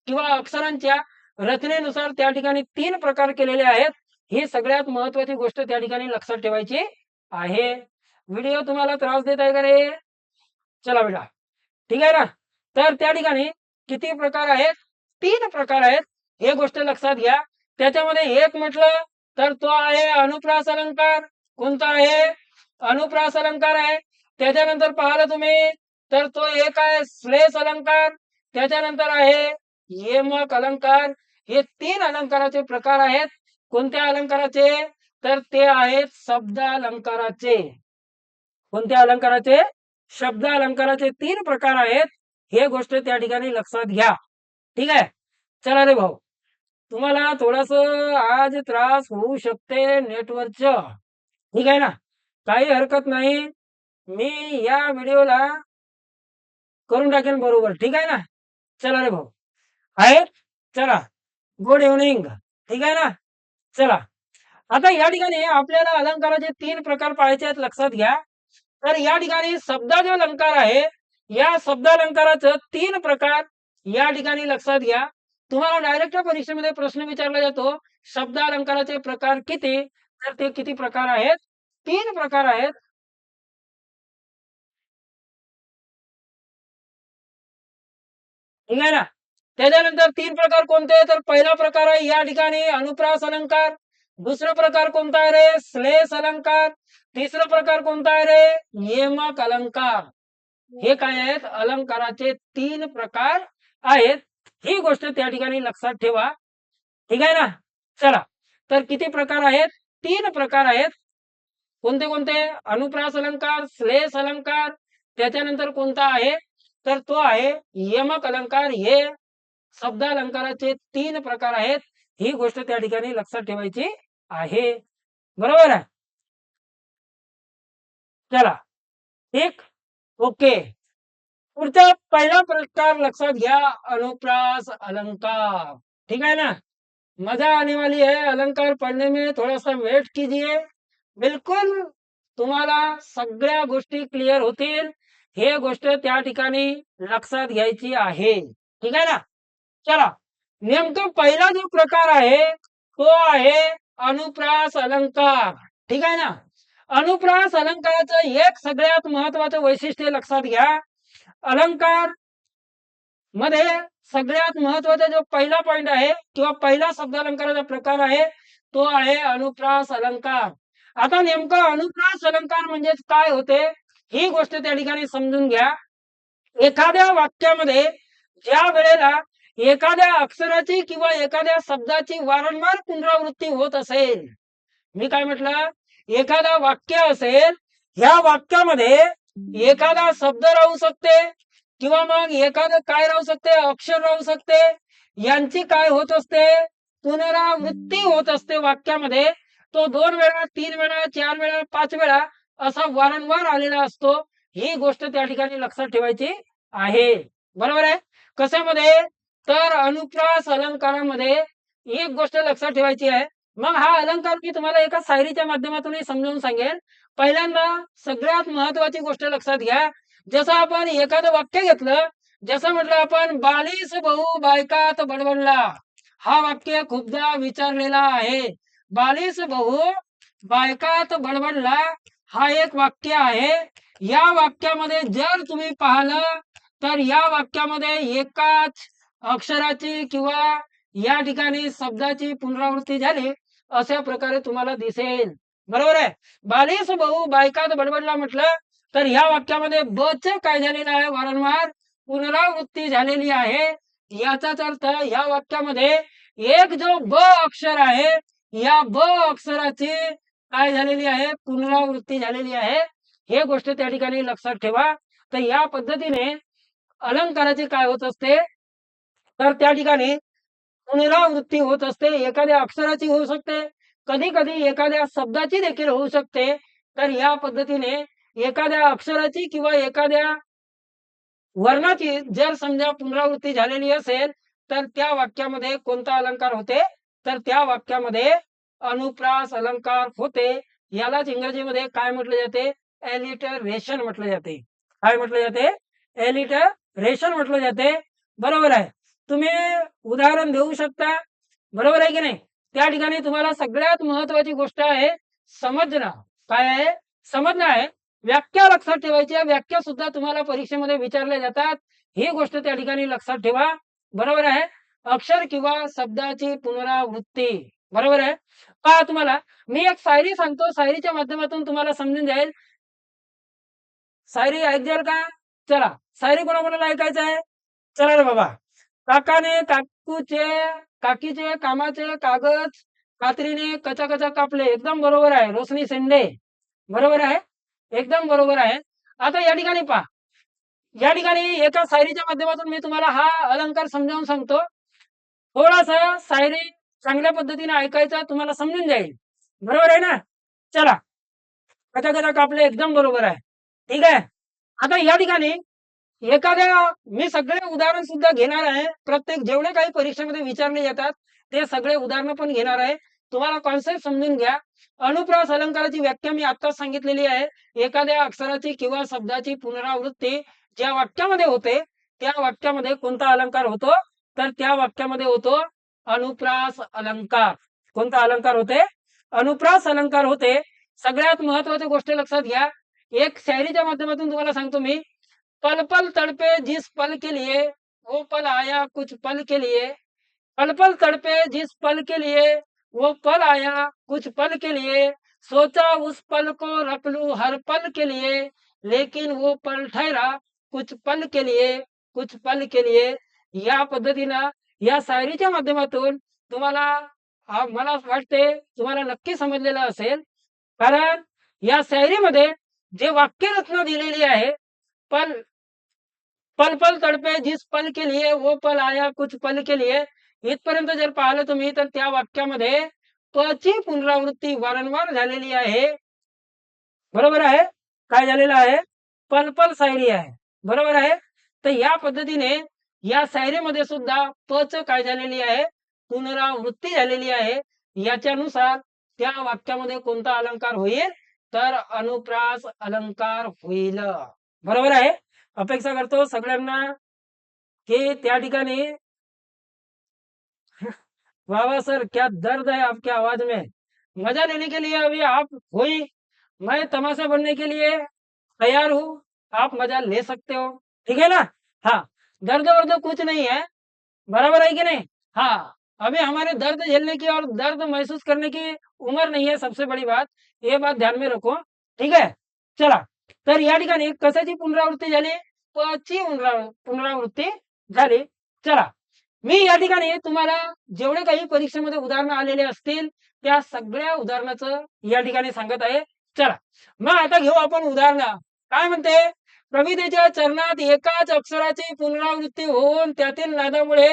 किंवा अक्षरांच्या रचनेनुसार त्या ठिकाणी 3 प्रकार केलेले आहेत. ही सगळ्यात महत्वाची गोष्ट त्या ठिकाणी लक्षात ठेवायची आहे. व्हिडिओ तुम्हाला त्रास देत आहे का रे? चला बेटा. ठीक आहे ना. तर त्या ठिकाणी किती प्रकार आहेत? 3 प्रकार आहेत. हे गोष्ट लक्षात घ्या. त्याच्यामध्ये एक म्हटलं तर तो आहे अनुप्रास अलंकार. कोणता आहे? अनुप्रास अलंकार आहे. त्याच्यानंतर पाहिलं तुम्ही तर तो एक आहे श्लेष अलंकार. त्याच्यानंतर आहे येमक अलंकार. हे 3 अलंकाराचे प्रकार आहेत. कोणत्या अलंकाराचे? तर ते आहेत शब्दालंकाराचे. कोणत्या अलंकाराचे? शब्दालंकाराचे 3 प्रकार आहेत. हे गोष्ट त्या ठिकाणी लक्षात घ्या. ठीक आहे. चला रे भाऊ. तुम्हाला थोडस आज त्रास होऊ शकते नेटवर्कचा. ठीक आहे ना. काही हरकत नाही. मी या व्हिडिओला करून टाकेन बरोबर. ठीक आहे ना. चला रे भाऊ. आहे. चला गुड इव्हनिंग. ठीक आहे ना. चला आता या ठिकाणी आपल्याला अलंकाराचे 3 प्रकार पाहायचे आहेत. लक्षात घ्या. तर या ठिकाणी शब्दाचा अलंकार आहे. या शब्दालंकाराचं 3 प्रकार या ठिकाणी लक्षात घ्या. तुम्हाला डायरेक्ट परीक्षेमध्ये प्रश्न विचारला जातो शब्दालंकाराचे प्रकार किती? तर ते किती प्रकार आहेत? 3 प्रकार आहेत. ठीक आहे ना. त्याच्यानंतर 3 प्रकार कोणते? तर पहिला प्रकार आहे या ठिकाणी अनुप्रास अलंकार. दुसरा प्रकार कोणता आहे रे? श्लेष अलंकार. तिसरा प्रकार कोणता आहे रे? येमक अलंकार. हे काय आहेत? अलंकाराचे 3 प्रकार आहेत. ही गोष्ट त्या ठिकाणी लक्षात ठेवा. ठीक आहे ना. चला तर किती प्रकार आहेत? 3 प्रकार आहेत. कोणते कोणते? अनुप्रास अलंकार, श्लेष अलंकार. त्याच्यानंतर कोणता आहे? तर तो आहे यमक अलंकार. हे शब्दालंकाराचे 3 प्रकार आहेत. ही गोष्ट त्या ठिकाणी लक्षात ठेवायची आहे. बरोबर आहे. चला ठीक. ओके. पुढचा पहिला प्रकार लक्षात घ्या अनुप्रास अलंकार. ठीक है ना. मजा आने वाली है. अलंकार पढ़ने में थोड़ा सा वेट कीजिए. बिलकुल तुम्हाला सगळ्या गोष्टी क्लिअर होतील. हे गोष्ट त्या ठिकाणी लक्षात घ्यायची आहे. ठीक आहे ना. चला नेमकं पहिला जो प्रकार आहे तो आहे अनुप्रास अलंकार. ठीक आहे ना. अनुप्रास अलंकाराचं एक सगळ्यात महत्वाचं वैशिष्ट्य लक्षात घ्या. अलंकार मध्ये सगळ्यात महत्वाचा जो पहिला पॉइंट आहे किंवा पहिला शब्दालंकाराचा प्रकार आहे तो आहे अनुप्रास अलंकार. आता नेमका अनुप्रास अलंकार म्हणजे काय होते ही गोष्ट त्या ठिकाणी समजून घ्या. एखाद्या वाक्यामध्ये ज्या वेळेला एखाद्या अक्षराची किंवा एखाद्या शब्दाची वारंवार पुनरावृत्ती होत असेल. मी काय म्हटलं? एखादा वाक्य असेल ह्या वाक्यामध्ये एखादा शब्द राहू शकते किंवा मग एखादं काय राहू शकते? अक्षर राहू शकते. यांची काय होत असते? पुनरावृत्ती होत असते वाक्यामध्ये. तो 2 वेळा, 3 वेळा, 4 वेळा, 5 वेळा असा वारंवार आलेला असतो. ही गोष्ट त्या ठिकाणी लक्षात ठेवायची आहे. बरोबर आहे. कशामध्ये? तर अनुप्रास अलंकारामध्ये एक गोष्ट लक्षात ठेवायची आहे. मग हा अलंकार मी तुम्हाला एका शायरीच्या माध्यमातून समजावून सांगेन. पहिल्यांदा सगळ्यात महत्वाची गोष्ट लक्षात घ्या. जसं आपण एखादं वाक्य घेतलं, जसं म्हटलं आपण बालीस भाऊ बायकात बडबडला. हा वाक्य खूपदा विचारलेला आहे. बालीस भाऊ बायकात बडबडला हा एक वाक्य आहे. या वाक्यामध्ये जर तुम्ही पाहिलं तर या वाक्यामध्ये एकाच अक्षराची किंवा या ठिकाणी शब्दाची पुनरावृत्ती झाली अशा प्रकारे तुम्हाला दिसेल. बरोबर आहे. बालिश भाऊ बायकात बडबडला म्हटलं तर या वाक्यामध्ये बच काय झालेलं आहे, वारंवार पुनरावृत्ती झालेली आहे. याचाच अर्थ या वाक्यामध्ये एक जो ब अक्षर आहे या ब अक्षराची काय झालेली आहे, पुनरावृत्ती झालेली आहे. हे गोष्ट त्या ठिकाणी लक्षात ठेवा. तर या पद्धतीने अलंकाराची काय होत असते, तर त्या ठिकाणी पुनरावृत्ती होत असते. एखाद्या अक्षराची होऊ शकते, कधी कधी एखाद्या शब्दाची देखील होऊ शकते. तर या पद्धतीने एखाद्या अक्षराची किंवा एखाद्या वर्णाची जर समजा पुनरावृत्ती झालेली असेल तर त्या वाक्यामध्ये कोणता अलंकार होते, तर त्या वाक्यामध्ये अनुप्रास अलंकार होते. यालाच इंग्रजीमध्ये काय म्हटले जाते, एलिटरेशन म्हटले जाते. काय म्हटले जाते, एलिटरेशन म्हटले जाते. बरोबर आहे. तुम्ही उदाहरण देऊ शकता. बरोबर आहे की नाही. त्या ठिकाणी तुम्हाला सगळ्यात महत्वाची गोष्ट आहे समजणं. काय आहे, समजणं आहे. व्याख्या लक्षात ठेवायची. व्याख्या सुद्धा तुम्हाला परीक्षेमध्ये विचारल्या जातात. ही गोष्ट त्या ठिकाणी लक्षात ठेवा. बरोबर आहे. अक्षर किंवा शब्दाची पुनरावृत्ती. बरोबर आहे. पहा, तुम्हाला मी एक शायरी सांगतो, शायरीच्या माध्यमातून तुम्हाला समजून जाईल. शायरी ऐकाल का? चला, शायरी कोणाकोणाला ऐकायचं आहे? चला रे बाबा. काकाने काकूचे काकीचे कामाचे कागद कात्रीने कचा कचा कापले. एकदम बरोबर आहे. रोशनी शेंडे. बरोबर आहे. एकदम बरोबर आहे. आता या ठिकाणी पहा. या ठिकाणी एका शायरीच्या माध्यमातून मी तुम्हाला हा अलंकार समजावून सांगतो. थोडासा शायरी चांगल्या पद्धतीने ऐकायचा, तुम्हाला समजून जाईल. बरोबर आहे ना? चला. कचा कचा कापले एकदम बरोबर आहे. ठीक आहे. आता या ठिकाणी एखाद्या मी सगळे उदाहरण सुद्धा घेणार आहे. प्रत्येक जेवढे काही परीक्षेमध्ये विचारले जातात ते सगळे उदाहरण पण घेणार आहे. तुम्हाला कॉन्सेप्ट समजून घ्या. अनुप्रास अलंकाराची व्याख्या मी आत्ताच सांगितलेली आहे. एखाद्या अक्षराची किंवा शब्दाची पुनरावृत्ती ज्या वाक्यामध्ये होते त्या वाक्यामध्ये कोणता अलंकार होतो, तर त्या वाक्यामध्ये होतो अनुप्रास अलंकार. कोणता अलंकार होते, अनुप्रास अलंकार होते. सगळ्यात महत्वाची गोष्ट लक्षात घ्या. एक शायरीच्या माध्यमातून तुम्हाला सांगतो मी. पल पल तड़पे जिस पल के लिए वो पल आया कुछ पल के लिए, पल पल तड़पे जिस पल के लिए वो पल आया कुछ पल के लिए, सोचा उस पल को रख लूं हर पल के लिए, लेकिन वो पल ठहरा कुछ पल के लिए, कुछ पल के लिए. या पद्धतीनं या शायरीच्या माध्यमातून तुम्हाला मला वाटते तुम्हाला नक्की समजलेलं असेल. कारण या शायरीमध्ये जे वाक्यरचना दिलेली आहे, पल पल पल तडपे जिस पल के लिए वो पल आया कुछ पल के लिए, इथपर्यंत जर पाहिलं तुम्ही तर त्या वाक्यामध्ये पची पुनरावृत्ती वारंवार झालेली आहे. बरोबर आहे. काय झालेलं आहे, पल पल शायरी आहे. बरोबर आहे. तर या पद्धतीने या शायरीमध्ये सुद्धा पच काय झालेली आहे, पुनरावृत्ती झालेली आहे. याच्यानुसार त्या वाक्यामध्ये कोणता अलंकार होईल, तर अनुप्रास अलंकार होईल. बरोबर आहे. अपेक्षा करतो सगळ्यांना की त्या ठिकाणी वाह वाह सर, क्या दर्द है आपके आवाज में. मजा लेने के लिए अभी आप हुई, मैं तमाशा बनने के लिए तैयार हूँ. आप मजा ले सकते हो. ठीक है ना. हाँ, दर्द वर्द कुछ नहीं है. बराबर है कि नहीं. हाँ, अभी हमारे दर्द झेलने की और दर्द महसूस करने की उम्र नहीं है. सबसे बड़ी बात ये बात ध्यान में रखो. ठीक आहे. चला, तर या ठिकाणी कशाची पुनरावृत्ती झाली, पची पुनरावृत्ती झाली. चला, मी या ठिकाणी तुम्हाला जेवढे काही परीक्षेमध्ये उदाहरणं आलेले असतील त्या सगळ्या उदाहरणाचं या ठिकाणी सांगत आहे. चला, मग आता घेऊ आपण उदाहरणं. काय म्हणते, कवितेच्या चरणात एकाच अक्षराची पुनरावृत्ती होऊन त्यातील नादामुळे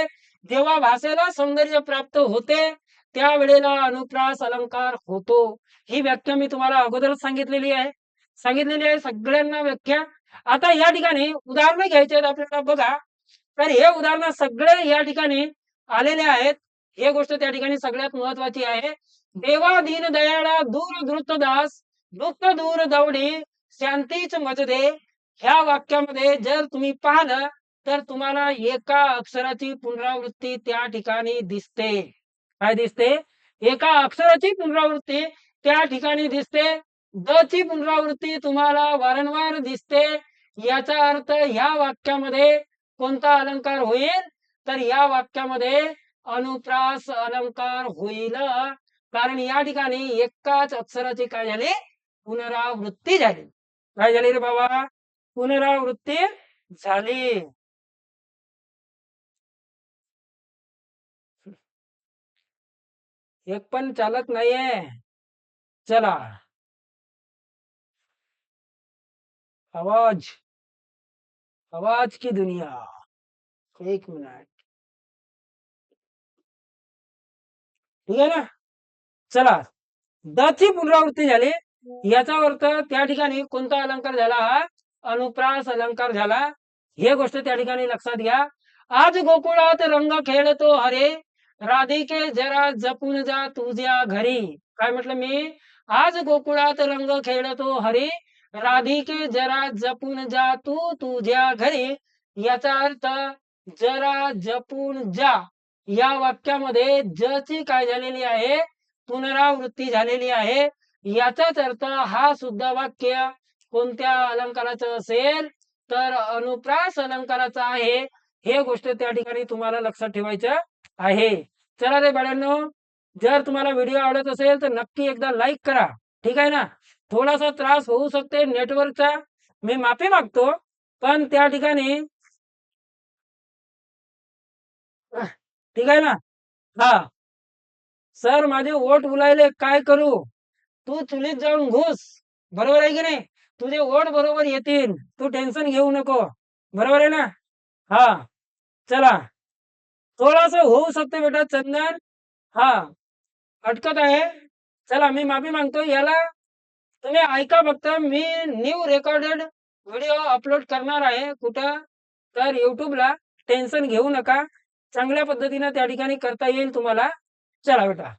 जेव्हा भाषेला सौंदर्य प्राप्त होते त्यावेळेला अनुप्रास अलंकार होतो. ही व्याख्या मी तुम्हाला अगोदरच सांगितलेली आहे. सगळ्यांना व्याख्या. आता या ठिकाणी उदाहरणं घ्यायचे आहेत आपल्याला. बघा, तर हे उदाहरण सगळे या ठिकाणी आलेले आहेत. हे गोष्ट त्या ठिकाणी सगळ्यात महत्वाची आहे. देवा दीन दयाळा दूर द्रुत दास दुःख दूर दौडी शांतीच मज दे. ह्या वाक्यामध्ये जर तुम्ही पाहिलं तर तुम्हाला एका अक्षराची पुनरावृत्ती त्या ठिकाणी दिसते. काय दिसते, एका अक्षराची पुनरावृत्ती त्या ठिकाणी दिसते, द ची पुनरावृत्ती तुम्हाला वारंवार दिसते, याचा अर्थ ह्या वाक्यामध्ये कोणता अलंकार होईल, तर या वाक्यामध्ये अनुप्रास अलंकार होईल, कारण या ठिकाणी एकाच अक्षराची काय झाली, पुनरावृत्ती झाली. काय झाली रे बाबा, पुनरावृत्ती झाली. एक पण चालत नाहीये. चला, आवाज आवाज की दुनिया, एक मिनिट, ठीक आहे ना. चला, द ची पुनरावृत्ती झाली, याचा अर्थ त्या ठिकाणी कोणता अलंकार झाला, हा अनुप्रास अलंकार झाला. हे गोष्ट त्या ठिकाणी लक्षात घ्या. आज गोकुळात रंग खेळतो हरे, राधिके जरा जपून जा तुझ्या घरी. काय म्हटलं मी, आज गोकुळात रंग खेळतो हरी, राधिके जरा जपून जा तू तुझ्या घरी. याचा अर्थ जरा जपून जा, या वाक्यामध्ये ज ची काय झालेली आहे, पुनरावृत्ती झालेली आहे. याचाच अर्थ हा सुद्धा वाक्य कोणत्या अलंकाराचं असेल, तर अनुप्रास अलंकाराचा आहे. हे गोष्ट त्या ठिकाणी तुम्हाला लक्षात ठेवायचं आहे. चला रे बाळांनो, जर तुम्हाला व्हिडिओ आवडत असेल तर नक्की एकदा लाईक करा, ठीक आहे ना. थोडासा त्रास होऊ शकते नेटवर्कचा, मी माफी मागतो, पण त्या ठिकाणी ठीक आहे ना. हा, सर माझे ओठ उलायले, काय करू, तू चुलीत जाऊन घुस, बरोबर आहे की नाही, तुझे ओठ बरोबर येतील, तू टेन्शन घेऊ नको, बरोबर आहे ना. हा, चला, थोडस होऊ शकते बेटा चंदन, हा अटकत आहे. चला, मी माफी मागतो. याला तुम्ही ऐका फक्त, मी न्यू रेकॉर्डेड व्हिडिओ अपलोड करणार आहे, कुठं, तर युट्यूबला. टेन्शन घेऊ नका, चांगल्या पद्धतीने त्या ठिकाणी करता येईल तुम्हाला. चला बेटा,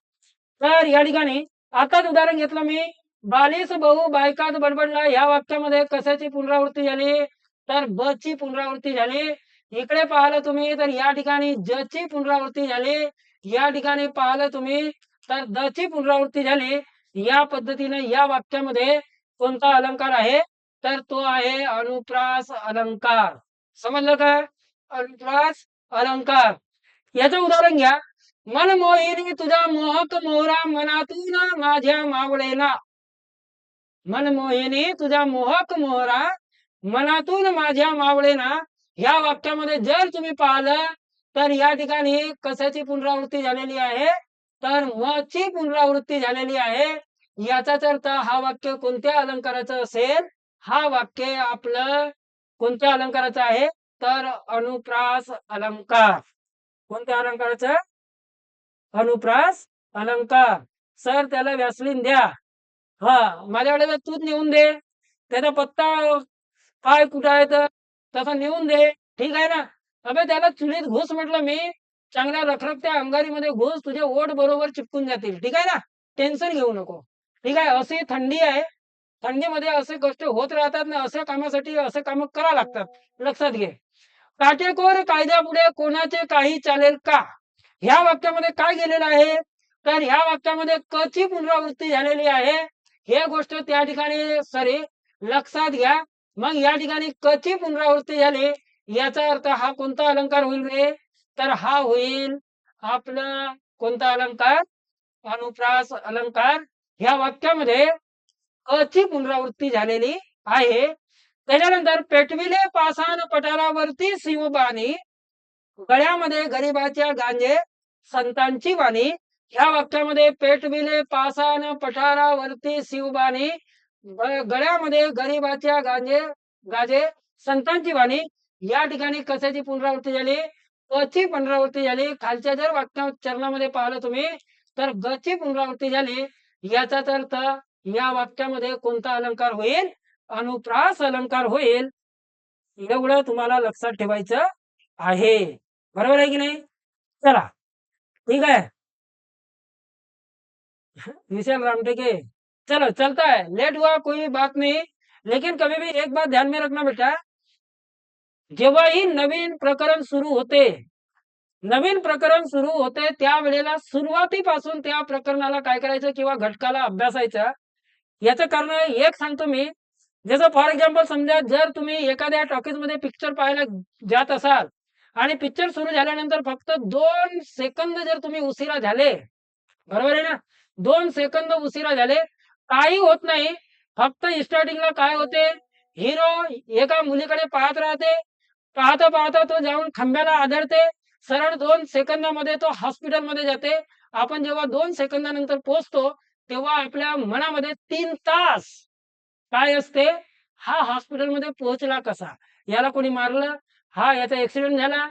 तर या ठिकाणी आताच उदाहरण घेतलं मी, बालीस बहु बायकात बडबडला, या वाक्यामध्ये कशाची पुनरावृत्ती झाली, तर ब ची पुनरावृत्ती झाली. इकडे पाहिलं तुम्ही तर या ठिकाणी ज ची पुनरावृत्ती झाली, या ठिकाणी पाहिलं तुम्ही तर द ची पुनरावृत्ती झाली. या पद्धतीने या वाक्यामध्ये कोणता अलंकार आहे, तर तो आहे अनुप्रास अलंकार. समजलं का, अनुप्रास अलंकार. याचं उदाहरण घ्या, मन मोहिनी तुझा मोहक मोहरा, मनातून माझ्या मावळेना. मन मोहिनी तुझा मोहक मोहरा, मनातून माझ्या मावळेना. ह्या वाक्यामध्ये जर तुम्ही पाहिलं तर या ठिकाणी कशाची पुनरावृत्ती झालेली आहे, तर म ची पुनरावृत्ती झालेली आहे. याचाच अर्थ हा वाक्य कोणत्या अलंकाराचं असेल, हा वाक्य आपलं कोणत्या अलंकाराचं आहे, तर अनुप्रास अलंकार. कोणत्या अलंकाराचं, अनुप्रास अलंकार. सर त्याला व्यासलीन द्या, हा माझ्याकडे तूच नेऊन दे, त्याचा पत्ता काय कुठं आहे तर तसा नेऊन दे, ठीक आहे ना. अबे त्याला चुलीत घुस म्हटलं मी, चांगल्या रखरखत्या अंगारीमध्ये घुस, तुझे ओठ बरोबर चिपकून जातील, ठीक आहे ना. टेन्शन घेऊ नको, ठीक आहे. अशी थंडी आहे, थंडीमध्ये असे गोष्ट होत राहतात ना, अशा कामासाठी असे काम करा लागतात, लक्षात घे. काटेकोर कायद्यापुढे कोणाचे काही चालेल का, ह्या वाक्यामध्ये काय गेलेलं आहे, तर ह्या वाक्यामध्ये क ची पुनरावृत्ती झालेली आहे. हे गोष्ट त्या ठिकाणी सरी लक्षात घ्या. मग या ठिकाणी क ची पुनरावृत्ती झाली, याचा अर्थ हा कोणता अलंकार होईल रे, तर हा होईल आपला कोणता अलंकार, अनुप्रास अलंकार. ह्या वाक्यामध्ये क ची पुनरावृत्ती झालेली आहे. त्याच्यानंतर पेटविले पाषाण पठारावरती शिवबाणी, गळ्यामध्ये गरिबाच्या गांजे संतांची वाणी. ह्या वाक्यामध्ये पेटविले पाषाण पठारावरती शिवबाणी, गळ्यामध्ये गरिबाच्या गाजे संतांची वाणी. या ठिकाणी कशाची पुनरावृत्ती झाली, क ची पुनरावृत्ती झाली. खालच्या जर वाक्योच्चारणामध्ये पाहिलं तुम्ही तर ग ची पुनरावृत्ती झाली. याचाच अर्थ या वाक्यामध्ये कोणता अलंकार होईल, अनुप्रास अलंकार होईल. एवढं तुम्हाला लक्षात ठेवायचं आहे, बरोबर आहे की नहीं. चला, ठीक है, विशाल रामटेके, चलो चलता है, लेट हुआ कोई बात नहीं, लेकिन कभी भी एक बात ध्यान में रखना बेटा, जेव्हाही नवीन प्रकरण सुरू होते नवीन प्रकरण सुरू होते त्यावेळेला सुरुवातीपासून त्या प्रकरणाला काय करायचं किंवा घटकाला अभ्यासायचं. याचं कारण एक सांगतो मी. जसं फॉर एक्झाम्पल समजा जर तुम्ही एखाद्या टॉकीजमध्ये पिक्चर पाहायला जात असाल आणि पिक्चर सुरू झाल्यानंतर फक्त 2 सेकंद जर तुम्ही उशिरा झाले, बरोबर आहे ना? 2 सेकंद उशिरा झाले, काही होत नाही. फक्त स्टार्टिंगला काय होते, हिरो एका मुलीकडे पाहत राहते. पाहता पाहता तो जाऊन खांब्याला आदळते. सरळ 2 सेकंदामध्ये तो हॉस्पिटलमध्ये जाते. आपण जेव्हा 2 सेकंदानंतर पोहोचतो, तेव्हा आपल्या मनामध्ये 3 तास काय असते, हा हॉस्पिटलमध्ये पोहोचला कसा? याला कोणी मारलं? हा याचा ॲक्सिडेंट झाला?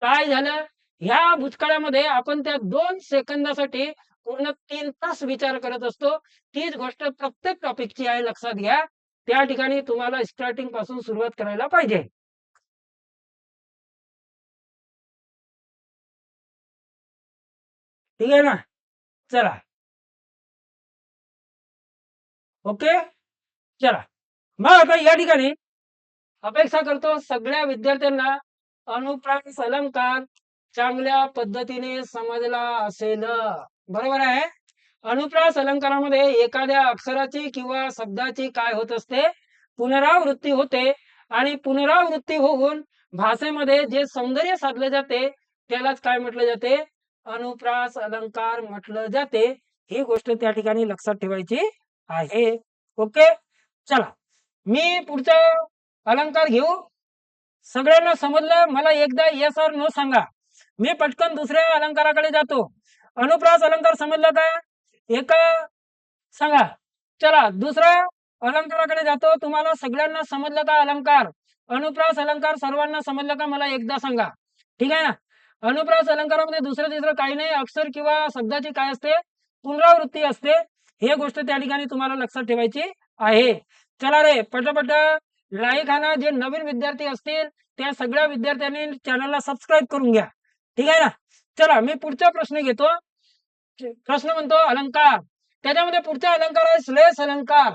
काय झालं? ह्या भूतकाळामध्ये आपण त्या 2 सेकंदासाठी पूर्ण 3 तास विचार करत असतो. तीच गोष्ट प्रत्येक टॉपिकची आहे, लक्षात घ्या. त्या ठिकाणी तुम्हाला स्टार्टिंग पासून सुरुवात करायला पाहिजे. ठीक आहे ना? चला. ओके? चला. मग आता या ठिकाणी अपेक्षा करतो सगळ्या विद्यार्थ्यांना अनुप्रास अलंकार चांगल्या पद्धतीने समजला असेल. बरोबर आहे? अनुप्रास अलंकारामध्ये एखाद्या अक्षराची किंवा शब्दाची काय होत असते, पुनरावृत्ती होते आणि पुनरावृत्ती होऊन भाषेमध्ये जे सौंदर्य साधले जाते त्यालाच काय म्हटलं जाते, अनुप्रास अलंकार म्हटलं जाते. ही गोष्ट त्या ठिकाणी लक्षात ठेवायची आहे. ओके. चला, मी पुढचा अलंकार घेऊ. सगळ्यांना समजलं? मला एकदा येस और नो सांगा. मी पटकन दुसऱ्या अलंकाराकडे जातो. अनुप्रास अलंकार समजला का? एका सांगा. चला, दुसरा अलंकाराकडे जातो. तुम्हाला सगळ्यांना समजलं का अलंकार? अनुप्रास अलंकार सर्वांना समजलं का? मला एकदा सांगा. ठीक आहे ना? अनुप्रास अलंकारामध्ये दुसरं तिसरं काही नाही. अक्षर किंवा शब्दाची काय असते, पुनरावृत्ती असते. हे गोष्ट त्या ठिकाणी तुम्हाला लक्षात ठेवायची आहे. चला रे, पटापट लाईक आणा. जे नवीन विद्यार्थी असतील त्या सगळ्या विद्यार्थ्यांनी चॅनलला सबस्क्राईब करून घ्या. ठीक आहे ना? चला, मी पुढचा प्रश्न घेतो. प्रश्न म्हणतो अलंकार. त्याच्यामध्ये पुढचा अलंकार आहे श्लेष अलंकार.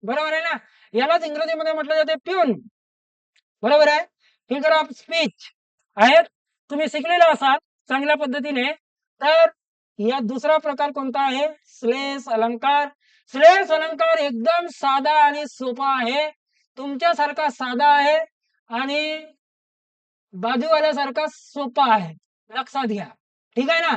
बरोबर आहे ना? यालाच इंग्रजीमध्ये म्हटलं जाते प्यून. बरोबर आहे? फिगर ऑफ स्पीच आहेत. तुम्ही शिकलेला असाल चांगल्या पद्धतीने. तर या दुसरा प्रकार कोणता आहे, श्लेष अलंकार. श्लेष अलंकार एकदम साधा आणि सोपा आहे. तुमच्यासारखा साधा आहे आणि बाजूवाल्यासारखा सोपा आहे. लक्षात घ्या. ठीक आहे ना?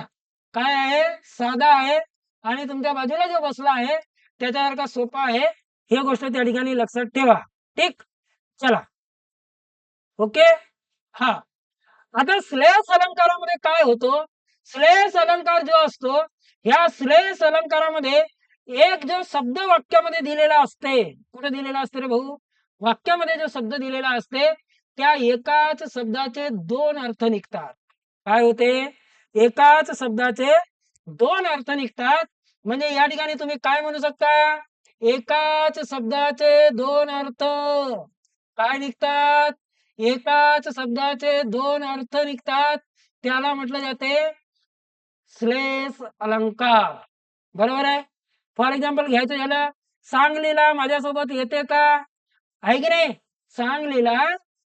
काय आहे, साधा आहे आणि तुमच्या बाजूला जो बसला आहे त्याच्यासारखा सोपा आहे. ही गोष्ट त्या ठिकाणी लक्षात ठेवा. ठीक. चला. ओके. हा, आता श्लेष अलंकारामध्ये काय होतो, श्लेष अलंकार जो असतो, ह्या श्लेष अलंकारामध्ये एक जो शब्द वाक्यामध्ये दिलेला असते, कुठे दिलेला असते रे भाऊ, वाक्यामध्ये जो शब्द दिलेला असते त्या एकाच शब्दाचे 2 अर्थ निघतात. काय होते, एकाच शब्दाचे 2 अर्थ निघतात. म्हणजे या ठिकाणी तुम्ही काय म्हणू शकता, एकाच शब्दाचे 2 अर्थ काय निघतात, एकाच शब्दाचे 2 अर्थ निघतात. त्याला म्हटलं जाते श्लेष अलंकार. बरोबर आहे? फॉर एक्झाम्पल घ्यायचं झालं, सांगलीला माझ्यासोबत येते का, आहे की नाही? सांगलीला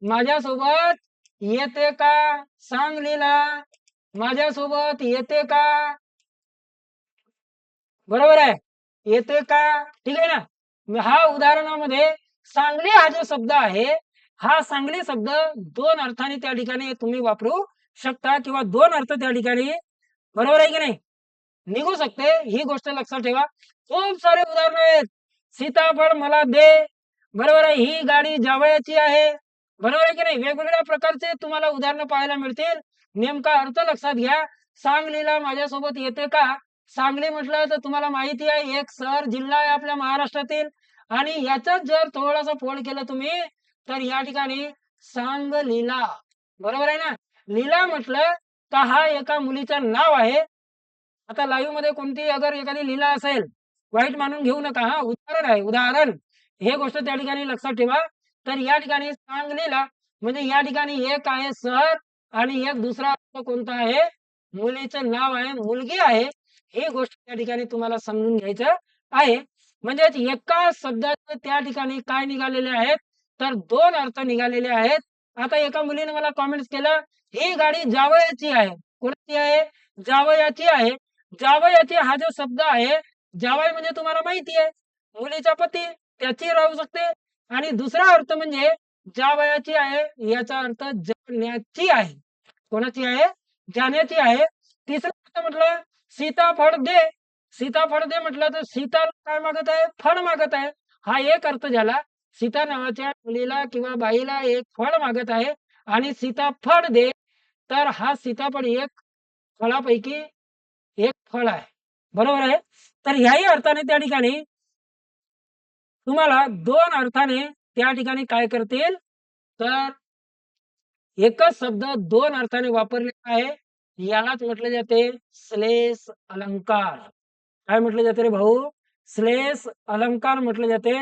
माझ्यासोबत येते का, सांगलीला माझ्यासोबत येते का, बरोबर आहे? येते का? ठीक आहे ना? हा उदाहरणामध्ये सांगली हा जो शब्द आहे, हा सांगली शब्द 2 अर्थाने त्या ठिकाणी तुम्ही वापरू शकता किंवा 2 अर्थ त्या ठिकाणी, बरोबर आहे की नाही, निघू शकते. ही गोष्ट लक्षात ठेवा. खूप सारे उदाहरण आहेत. सीताफळ मला दे, बरोबर आहे, ही गाडी जावयाची आहे, बरोबर आहे की नाही? वेगवेगळ्या प्रकारचे तुम्हाला उदाहरणं पाहायला मिळतील. नेमका अर्थ लक्षात घ्या. सांगलीला माझ्यासोबत येते का, सांगली म्हटलं तर तुम्हाला माहिती आहे एक शहर जिल्हा आहे आपल्या महाराष्ट्रातील आणि याचाच जर थोडासा फोड केलं तुम्ही तर या ठिकाणी सांगलीला, बरोबर आहे ना? लीला म्हटलं का हा एका मुलीचं नाव आहे. आता लाईव्ह मध्ये कोणती अगर एखादी लीला असेल, वाईट मानून घेऊ नका. हा उदाहरण आहे, उदाहरण. हे गोष्ट त्या ठिकाणी लक्षात ठेवा. तर या ठिकाणी सांगलीला म्हणजे या ठिकाणी एक आहे शहर आणि एक दुसरा अर्थ कोणता आहे, मुलीचं नाव आहे, मुलगी आहे. ही गोष्ट त्या ठिकाणी तुम्हाला समजून घ्यायचं आहे. म्हणजेच एका शब्दाचे त्या ठिकाणी काय निघालेले आहेत, तर 2 अर्थ निघालेले आहेत. आता एका मुलीने मला कॉमेंट्स केलं, ही गाडी जावयाची आहे. कोणाची आहे? जावयाची आहे. जावयाची हा जो शब्द आहे, जावई म्हणजे तुम्हाला माहिती आहे मुलीचा पती, त्याची राहू शकते. आणि दुसरा अर्थ म्हणजे जावयाची आहे याचा अर्थ जाण्याची आहे. कोणाची आहे? जाण्याची आहे. तिसरं अर्थ म्हटलं सीताफळ दे. सीताफळ दे म्हटलं तर सीता काय मागत आहे? फळ मागत आहे. हा एक अर्थ झाला. सीता नावाच्या मुलीला किंवा बाईला एक फळ मागत आहे आणि सीताफळ दे, तर हा सीताफळ एक फळापैकी एक फळ आहे. बरोबर आहे? तर ह्याही अर्थाने त्या ठिकाणी तुम्हाला 2 अर्थाने त्या ठिकाणी काय करतील? तर एकच शब्द 2 अर्थाने वापरलेला आहे. यालाच म्हटले जाते श्लेष अलंकार. काय म्हटले जाते रे भाऊ? श्लेष अलंकार म्हटले जाते.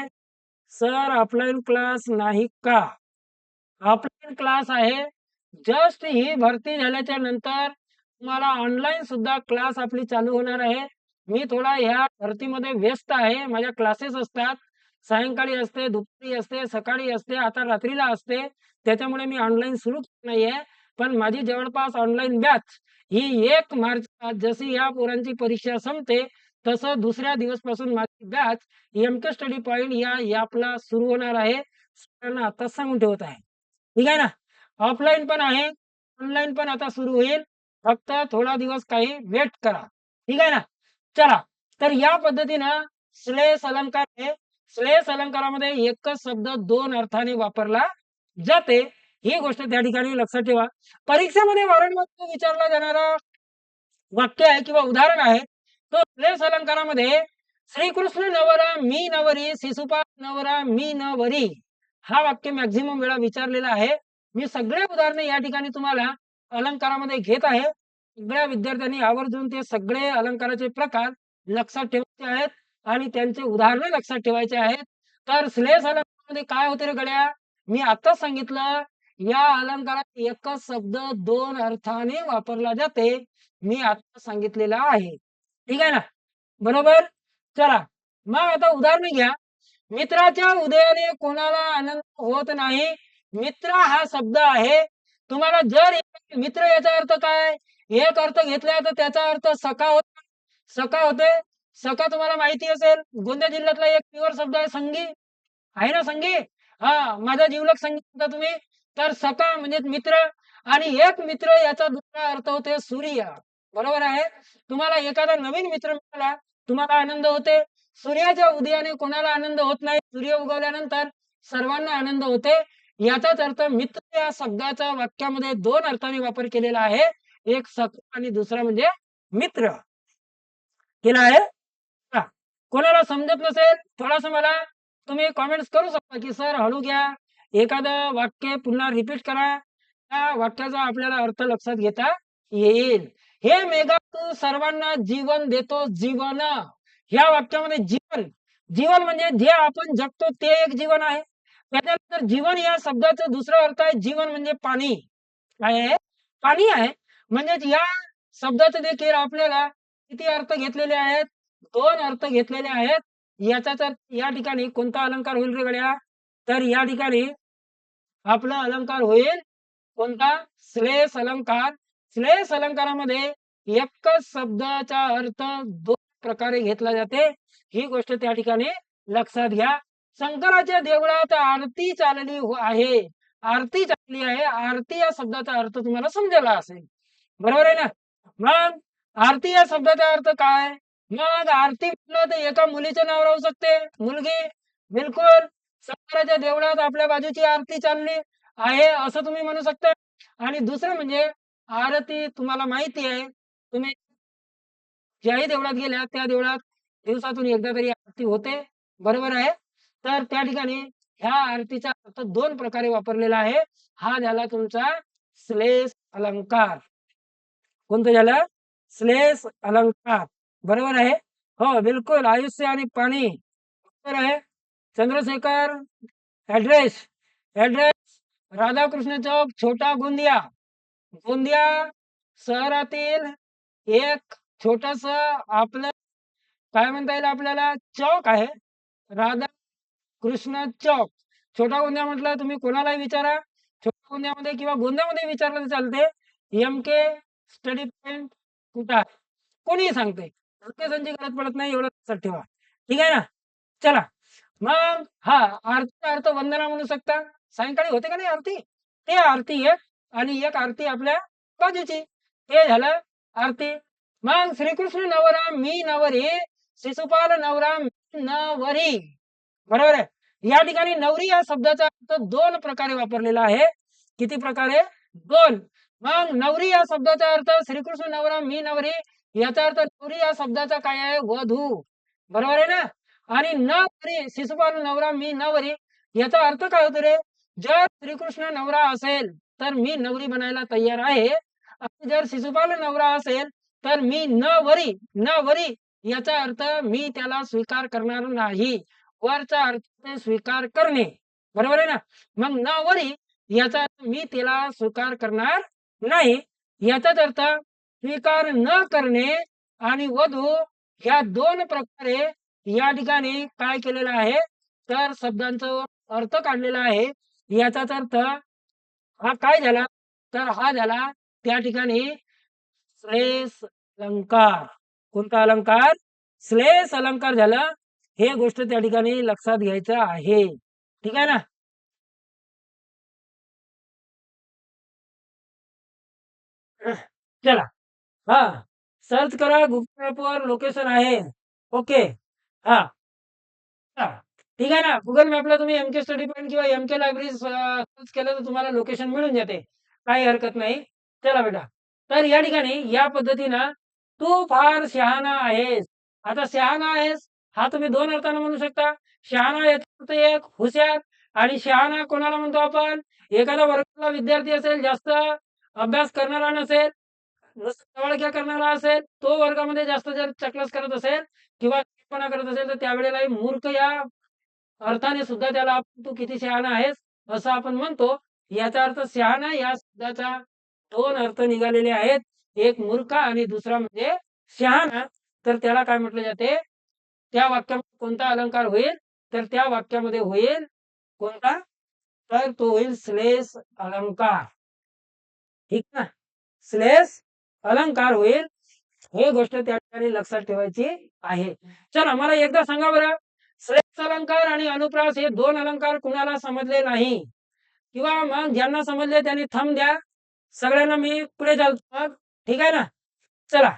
सर ऑफलाईन क्लास नाही का? ऑफलाईन क्लास आहे. जस्ट ही भरती झाल्याच्या नंतर तुम्हाला ऑनलाईन सुद्धा क्लास आपली चालू होणार आहे. मी थोडा ह्या भरतीमध्ये व्यस्त आहे. माझ्या क्लासेस असतात. सायंकाळी असते, दुपारी असते, सकाळी असते, आता रात्रीला असते. त्याच्यामुळे मी ऑनलाईन सुरू केलं नाहीये. पण माझी जवळपास ऑनलाईन बॅच ही 1 मार्चला जशी या पोरांची परीक्षा संपते, तसं दुसऱ्या दिवसपासून माझी बॅच एम-के स्टडी पॉइंट या ॲपला सुरू होणार आहे. सगळ्यांना आताच सांगून ठेवत आहे. ठीक आहे ना? ऑफलाईन पण आहे, ऑनलाईन पण आता सुरू होईल. फक्त थोडा दिवस काही वेट करा. ठीक आहे ना? चला, तर या पद्धतीनं श्लेष अलंकार आहे. श्लेष अलंकारामध्ये एकच शब्द 2 अर्थाने वापरला जाते. ही गोष्ट त्या ठिकाणी लक्षात ठेवा. परीक्षेमध्ये वारंवार विचारला जाणारा वाक्य आहे किंवा उदाहरण आहे. तो श्लेष अलंकारामध्ये श्रीकृष्ण नवरा मी नवरी, शिशुपाल नवरा मी नवरी हा वाक्य मॅक्झिमम वेळा विचारलेला आहे. मी सगळे उदाहरणे या ठिकाणी तुम्हाला अलंकारामध्ये घेत आहे. सगळ्या विद्यार्थ्यांनी आवर्जून ते सगळे अलंकाराचे प्रकार लक्षात ठेवायचे आहेत आणि त्यांचे उदाहरणे लक्षात ठेवायचे आहेत. तर श्लेष अलंकारामध्ये काय होते रे गड्या? मी आताच सांगितलं, या अलंकारात एकच शब्द 2 अर्थाने वापरला जाते. मी आता सांगितलेलं आहे. ठीक आहे ना? बरोबर? चला, मग आता उदाहरण घ्या. मित्राच्या उदयाने कोणाला आनंद होत नाही. मित्र हा शब्द आहे. तुम्हाला जर मित्र याचा अर्थ काय? एक अर्थ घेतला तर त्याचा अर्थ सखा होतो. सखा होते. सखा तुम्हाला माहिती असेल, गोंदिया जिल्ह्यातला एक प्युअर शब्द आहे संगी. आहे ना संगी? हां, माझा जिवलग संगी म्हणता तुम्ही. तर सखा म्हणजे मित्र आणि एक मित्र याचा दुसरा अर्थ होते सूर्य. बरोबर आहे? तुम्हाला एखादा नवीन मित्र मिळाला, तुम्हाला आनंद होते. सूर्याच्या उदयाने कोणाला आनंद होत नाही. सूर्य उगवल्यानंतर सर्वांना आनंद होते. याचाच अर्थ मित्र या शब्दाचा वाक्यामध्ये 2 अर्थाने वापर केलेला आहे. एक सखा आणि दुसरा म्हणजे मित्र. केला आहे? हां. कोणाला समजत नसेल, थोडंसं मला तुम्ही कमेंट्स करू शकता, की "सर हळू घ्या, एखादं वाक्य पुन्हा रिपीट करा." त्या वाक्याचा आपल्याला अर्थ लक्षात घेता येईल. "हे मेघा तू सर्वांना जीवन देतो जीवन." ह्या वाक्यामध्ये जीवन, जीवन म्हणजे जे आपण जगतो ते एक जीवन आहे. त्याच्यानंतर जीवन या शब्दाचा दुसरा अर्थ आहे जीवन म्हणजे पाणी. काय आहे? पाणी आहे. म्हणजेच या शब्दाचे देखील आपल्याला किती अर्थ घेतलेले आहेत? 2 अर्थ घेतलेले आहेत. याचाच अर्थ या ठिकाणी कोणता अलंकार होईल रे गड्या? तर या ठिकाणी आपला अलंकार होईल कोणता? श्लेष अलंकार. श्लेष अलंकारामध्ये एकच शब्दाचा अर्थ 2 प्रकारे घेतला जाते. ही गोष्ट त्या ठिकाणी लक्षात घ्या. शंकराच्या देवळात आरती चालली आहे. आरती चालली आहे. आरती या शब्दाचा अर्थ तुम्हाला समजला असेल. बरोबर आहे ना? मग आरती या शब्दाचा अर्थ काय? मग आरती म्हटलं तर एका मुलीचं नाव राहू शकते. मुलगी. बिलकुल. शंकराच्या देवळात आपल्या बाजूची आरती चालली आहे असं तुम्ही म्हणू शकता. आणि दुसरं म्हणजे आरती तुम्हाला माहिती आहे. तुम्ही ज्याही देवळात गेल्या त्या देवळात दिवसातून एकदा तरी आरती होते. बरोबर आहे? तर त्या ठिकाणी ह्या आरतीचा अर्थ 2 प्रकारे वापरलेला आहे. हा झाला तुमचा श्लेष अलंकार. कोणतं झालं? श्लेष अलंकार. बरोबर आहे? हो, बिलकुल. आयुष्य आणि पाणी. बरोबर आहे. चंद्रशेखर ॲड्रेस, ॲड्रेस राधाकृष्ण चौक, छोटा गोंदिया. गोंदिया शहरातील एक छोटंसं आपलं काय म्हणता येईल आपल्याला चौक आहे. राधाकृष्ण चौक. छोटा गोंदिया म्हटलं तुम्ही कोणालाही विचारा. छोट्या गोंदियामध्ये किंवा गोंदियामध्ये विचारलं तर चालते. एम-के स्टडी पॉइंट कुठं आहे? कोणीही सांगते. लोकेशनची गरज पडत नाही, एवढं लक्षात ठेवा. ठीक आहे ना? चला. मग आरतीचा अर्थ वंदना म्हणू शकता. सायंकाळी होते का नाही आरती? ते आरती एक आणि एक आरती आपल्या बाजूची. हे झालं आरती. मग श्रीकृष्ण नवरा मी नवरी, शिशुपाल नवरा मी नवरी. बरोबर आहे. या ठिकाणी नवरी या शब्दाचा अर्थ दोन प्रकारे वापरलेला आहे. किती प्रकारे? दोन. मग नवरी या शब्दाचा अर्थ श्रीकृष्ण नवरा मी नवरी, याचा अर्थ नवरी या शब्दाचा काय आहे? वधू. बरोबर आहे ना? आणि नवरी शिशुपाल नवरा मी नवरी, याचा अर्थ काय होतो रे? जर श्रीकृष्ण नवरा असेल तर मी नवरी बनायला तयार आहे, आणि जर शिशुपाल नवरा असेल तर मी नवरी नवरी याचा अर्थ मी त्याला स्वीकार करणार नाही. वरचा अर्थ ते स्वीकार करणे. बरोबर आहे ना? मग नवरी याचा अर्थ मी त्याला स्वीकार करणार नाही. याचाच अर्थ स्वीकार न करणे आणि वधू ह्या दोन प्रकारे या ठिकाणी काय केलेलं आहे? तर शब्दांचा अर्थ काढलेला आहे. याचाच अर्थ हा काय झाला? तर हा झाला त्या ठिकाणी श्लेष अलंकार. कोणता अलंकार? श्लेष अलंकार झाला. हे गोष्ट त्या ठिकाणी लक्षात घ्यायचं आहे. ठीक आहे ना? चला. हा, सर्च करा गुगल मॅपवर लोकेशन आहे. ओके. हा, ठीक आहे ना? गुगल मॅपला तुम्ही एमके स्टडी पॉइंट किंवा एमके लायब्ररी सर्च केलं तर तुम्हाला लोकेशन मिळून जाते. काही हरकत नाही. चला बेटा. तर या ठिकाणी या पद्धतीनं तू फार शहाणा आहेस. आता शहाणा आहेस हा तुम्ही दोन अर्थानं म्हणू शकता. शहाणा याचा अर्थ एक हुशार, आणि शहाणा कोणाला म्हणतो आपण? एखादा वर्गातला विद्यार्थी असेल, जास्त अभ्यास करणारा नसेल, नुसतं टवाळक्या करणारा असेल, तो वर्गामध्ये जास्त जर चकलस करत असेल किंवा करत असेल, तर त्यावेळेला मूर्ख या अर्थाने सुद्धा त्याला तू किती शहाणा आहेस असं आपण म्हणतो. याचा अर्थ शहाणा या शब्दाचा दोन अर्थ निघालेले आहेत. एक मूर्ख आणि दुसरा म्हणजे शहाणा. तर त्याला काय म्हटलं जाते? त्या वाक्यामध्ये कोणता अलंकार होईल? तर त्या वाक्यामध्ये होईल कोणता? तर तो होईल श्लेष अलंकार. ठीक ना? श्लेष अलंकार होईल. हे गोष्ट त्या ठिकाणी लक्षात ठेवायची आहे. चला मला एकदा सांगा बरं, श्रेष्ठ अलंकार आणि अनुप्रास हे दोन अलंकार कुणाला समजले नाही, किंवा मग ज्यांना समजले त्यांनी थंब द्या. सगळ्यांना मी पुढे चालतो. ठीक आहे ना? चला.